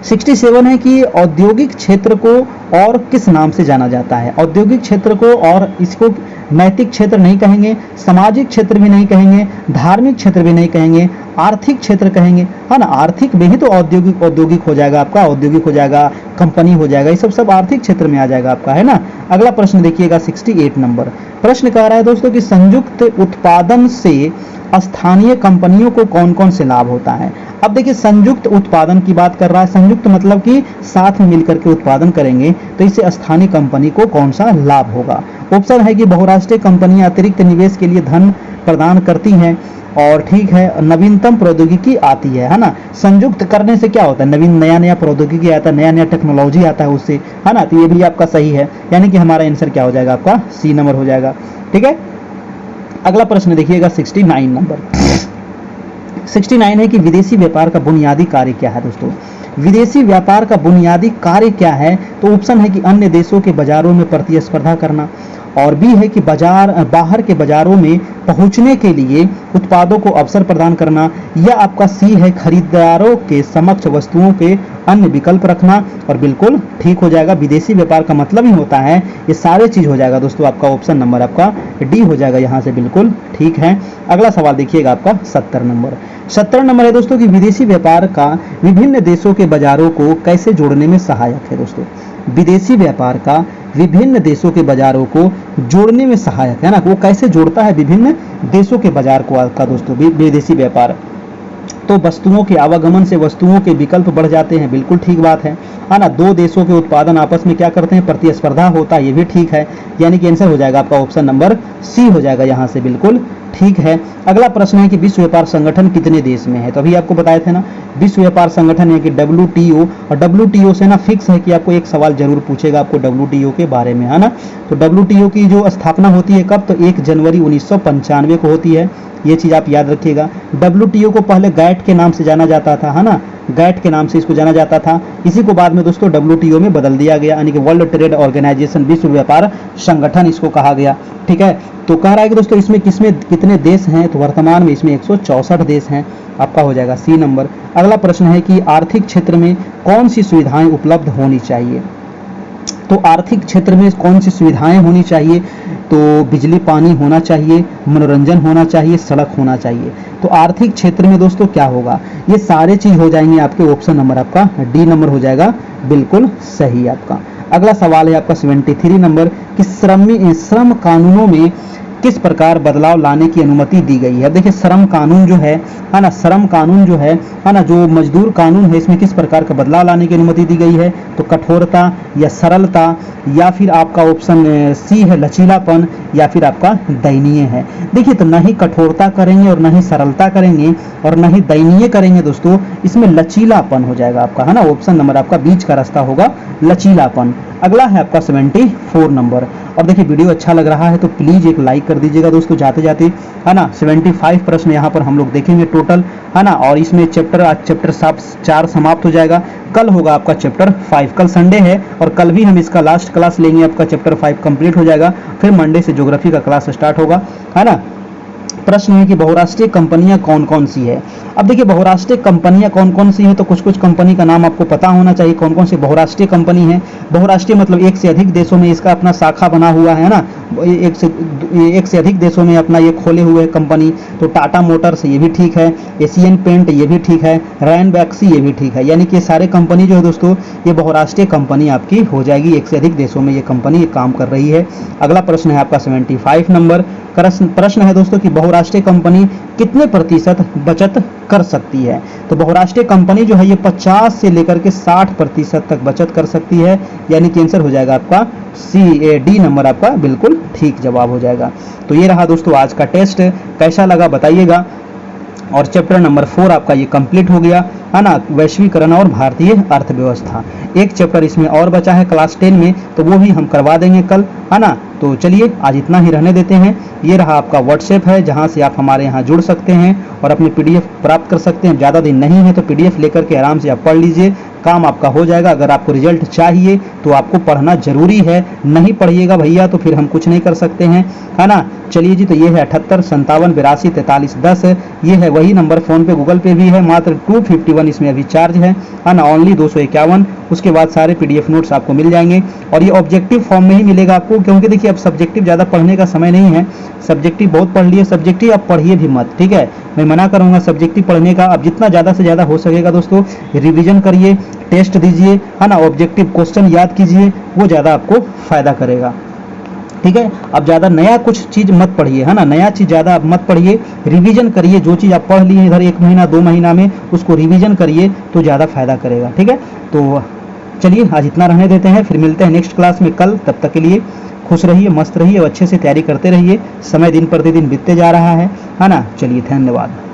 A: 67 है कि औद्योगिक क्षेत्र को और किस नाम से जाना जाता है। औद्योगिक क्षेत्र को और इसको नैतिक क्षेत्र नहीं कहेंगे, सामाजिक क्षेत्र भी नहीं कहेंगे, धार्मिक क्षेत्र भी नहीं कहेंगे, आर्थिक क्षेत्र कहेंगे, है ना। आर्थिक में ही तो औद्योगिक हो जाएगा आपका, औद्योगिक हो जाएगा, कंपनी हो जाएगा, ये सब आर्थिक क्षेत्र में आ जाएगा आपका, है ना। अगला प्रश्न देखिएगा 68 नंबर प्रश्न कह रहा है दोस्तों कि संयुक्त उत्पादन से स्थानीय कंपनियों को कौन कौन से लाभ होता है। अब देखिए संयुक्त उत्पादन की बात कर रहा है, संयुक्त मतलब कि साथ में मिलकर के उत्पादन करेंगे, तो इससे स्थानीय कंपनी को कौन सा लाभ होगा। ऑप्शन है कि बहुराष्ट्रीय कंपनियां अतिरिक्त निवेश के लिए धन प्रदान करती हैं, और ठीक है नवीनतम प्रौद्योगिकी आती है ना। संयुक्त करने से क्या होता है, नया प्रौद्योगिकी आता है, नया टेक्नोलॉजी आता है उससे, है ना। तो ये भी आपका सही है, यानी कि हमारा आंसर क्या हो जाएगा, आपका सी नंबर हो जाएगा। ठीक है, अगला प्रश्न देखिएगा 69 नंबर 69 है कि विदेशी व्यापार का बुनियादी कार्य क्या है। दोस्तों विदेशी व्यापार का बुनियादी कार्य क्या है, तो ऑप्शन है कि अन्य देशों के बाजारों में प्रतिस्पर्धा करना, और बी है कि बाहर के बाजारों में पहुंचने के लिए उत्पादों को अवसर प्रदान करना, या आपका सी है खरीदारों के समक्ष वस्तुओं के अन्य विकल्प रखना। और बिल्कुल ठीक हो जाएगा, विदेशी व्यापार का मतलब ही होता है ये सारे चीज हो जाएगा दोस्तों। आपका ऑप्शन नंबर आपका डी हो जाएगा यहाँ से, बिल्कुल ठीक है। अगला सवाल देखिएगा आपका 70 नंबर है दोस्तों कि विदेशी व्यापार का विभिन्न देशों के बाजारों को कैसे जोड़ने में सहायक है। दोस्तों विदेशी व्यापार का विभिन्न देशों के बाजारों को जोड़ने में सहायक है ना, वो कैसे जोड़ता है विभिन्न देशों के बाजार को आपका दोस्तों विदेशी व्यापार। तो वस्तुओं के आवागमन से वस्तुओं के विकल्प बढ़ जाते हैं, बिल्कुल ठीक बात है ना। दो देशों के उत्पादन आपस में क्या करते हैं, प्रतिस्पर्धा होता है, ये भी ठीक है, यानी कि आंसर हो जाएगा आपका ऑप्शन नंबर सी हो जाएगा यहाँ से, बिल्कुल ठीक है। अगला प्रश्न है कि विश्व व्यापार संगठन कितने देश में है। तो अभी आपको बताए थे ना, विश्व व्यापार संगठन है कि WTO, और WTO से ना फिक्स है कि आपको एक सवाल जरूर पूछेगा आपको WTO के बारे में, है ना। तो WTO की जो स्थापना होती है कब, तो 1 जनवरी 1995 को होती है, ये चीज आप याद रखिएगा। WTO को पहले गैट के नाम से जाना जाता था, है ना, गैट के नाम से इसको जाना जाता था, इसी को बाद में दोस्तों WTO में बदल दिया गया, यानी कि वर्ल्ड ट्रेड ऑर्गेनाइजेशन, विश्व व्यापार संगठन इसको कहा गया। ठीक है, तो कह रहा है कि दोस्तों इसमें कितने देश हैं, तो वर्तमान में इसमें 164 देश हैं, आपका हो जाएगा सी नंबर। अगला प्रश्न है कि आर्थिक क्षेत्र में कौन सी सुविधाएं उपलब्ध होनी चाहिए। तो आर्थिक क्षेत्र में कौन सी सुविधाएं होनी चाहिए, तो बिजली पानी होना चाहिए, मनोरंजन होना चाहिए, सड़क होना चाहिए। तो आर्थिक क्षेत्र में दोस्तों क्या होगा, ये सारे चीज हो जाएंगे आपके, ऑप्शन नंबर आपका डी नंबर हो जाएगा, बिल्कुल सही आपका। अगला सवाल है आपका 73 नंबर कि श्रम कानूनों में किस प्रकार बदलाव लाने की अनुमति दी गई है। देखिए श्रम कानून जो है ना, श्रम कानून जो है ना, जो मजदूर कानून है, इसमें किस प्रकार का बदलाव लाने की अनुमति दी गई है, तो कठोरता या सरलता, या फिर आपका ऑप्शन सी है लचीलापन, या फिर आपका दयनीय है। देखिए तो न ही कठोरता करेंगे और न ही सरलता करेंगे और न ही दयनीय करेंगे दोस्तों, इसमें लचीलापन हो जाएगा आपका, है ना। ऑप्शन नंबर आपका बीच का रास्ता होगा, लचीलापन। अगला है आपका 74 नंबर। और देखिए वीडियो अच्छा लग रहा है तो प्लीज एक लाइक कर दीजिएगा दोस्तों जाते जाते, है ना। 75 प्रश्न यहाँ पर हम लोग देखेंगे टोटल, है ना। और इसमें आज चैप्टर 4 समाप्त हो जाएगा, कल होगा आपका चैप्टर 5, कल संडे है और कल भी हम इसका लास्ट क्लास लेंगे, आपका चैप्टर 5 कंप्लीट हो जाएगा, फिर मंडे से ज्योग्राफी का क्लास स्टार्ट होगा, है ना। प्रश्न है कि बहुराष्ट्रीय कंपनियां कौन कौन सी है। अब देखिए बहुराष्ट्रीय कंपनियां कौन कौन सी है, तो कुछ कंपनी का नाम आपको पता होना चाहिए कौन कौन सी बहुराष्ट्रीय कंपनी है। बहुराष्ट्रीय मतलब एक से अधिक देशों में इसका अपना शाखा बना हुआ है ना, एक से अधिक देशों में अपना ये खोले हुए कंपनी। तो टाटा मोटर्स ये भी ठीक है, एशियन पेंट ये भी ठीक है, रैनबैक्सी ये भी ठीक है, यानी कि सारे कंपनी जो है दोस्तों ये बहुराष्ट्रीय कंपनी आपकी हो जाएगी, एक से अधिक देशों में ये कंपनी काम कर रही है। अगला प्रश्न है आपका 75 नंबर प्रश्न है दोस्तों कि बहुराष्ट्रीय कंपनी कितने प्रतिशत बचत कर सकती है। तो बहुराष्ट्रीय कंपनी जो है ये 50 से लेकर के 60% तक बचत कर सकती है, यानी कि आंसर हो जाएगा आपका डी नंबर आपका बिल्कुल ठीक जवाब हो जाएगा। तो ये रहा दोस्तों आज का टेस्ट, कैसा लगा बताइएगा। और चैप्टर नंबर 4 आपका ये कंप्लीट हो गया, है ना, वैश्वीकरण और भारतीय अर्थव्यवस्था। एक चैप्टर इसमें और बचा है क्लास 10 में, तो वो भी हम करवा देंगे कल, है ना। तो चलिए आज इतना ही रहने देते हैं। ये रहा आपका व्हाट्सएप है जहां से आप हमारे यहाँ जुड़ सकते हैं और अपनी PDF प्राप्त कर सकते हैं। ज़्यादा दिन नहीं है तो PDF लेकर के आराम से आप पढ़ लीजिए, काम आपका हो जाएगा। अगर आपको रिजल्ट चाहिए तो आपको पढ़ना जरूरी है, नहीं पढ़िएगा भैया तो फिर हम कुछ नहीं कर सकते हैं, है ना। चलिए जी, तो ये है 78 57 82 43 10, ये है वही नंबर, फ़ोन पे गूगल पे भी है, मात्र 251 इसमें अभी चार्ज है ना, ओनली 251। उसके बाद सारे PDF नोट्स आपको मिल जाएंगे और ये ऑब्जेक्टिव फॉर्म में ही मिलेगा आपको, क्योंकि देखिए अब सब्जेक्टिव ज़्यादा पढ़ने का समय नहीं है, सब्जेक्टिव बहुत पढ़ लिए, सब्जेक्टिव आप पढ़िए भी मत, ठीक है। मैं मना करूँगा सब्जेक्टिव पढ़ने का। अब जितना ज़्यादा से ज़्यादा हो सकेगा दोस्तों रिवीजन करिए, टेस्ट दीजिए, है ना, ऑब्जेक्टिव क्वेश्चन याद कीजिए, वो ज़्यादा आपको फ़ायदा करेगा, ठीक है। अब ज़्यादा नया कुछ चीज़ मत पढ़िए, है ना, नया चीज़ ज़्यादा आप मत पढ़िए, रिवीजन करिए, जो चीज़ आप पढ़ लिए इधर 1 महीना 2 महीना में उसको रिवीजन करिए तो ज़्यादा फायदा करेगा, ठीक है। तो चलिए आज इतना रहने देते हैं, फिर मिलते हैं नेक्स्ट क्लास में कल। तब तक के लिए खुश रहिए, मस्त रहिए और अच्छे से तैयारी करते रहिए। समय दिन प्रतिदिन बीतते जा रहा है ना। चलिए धन्यवाद।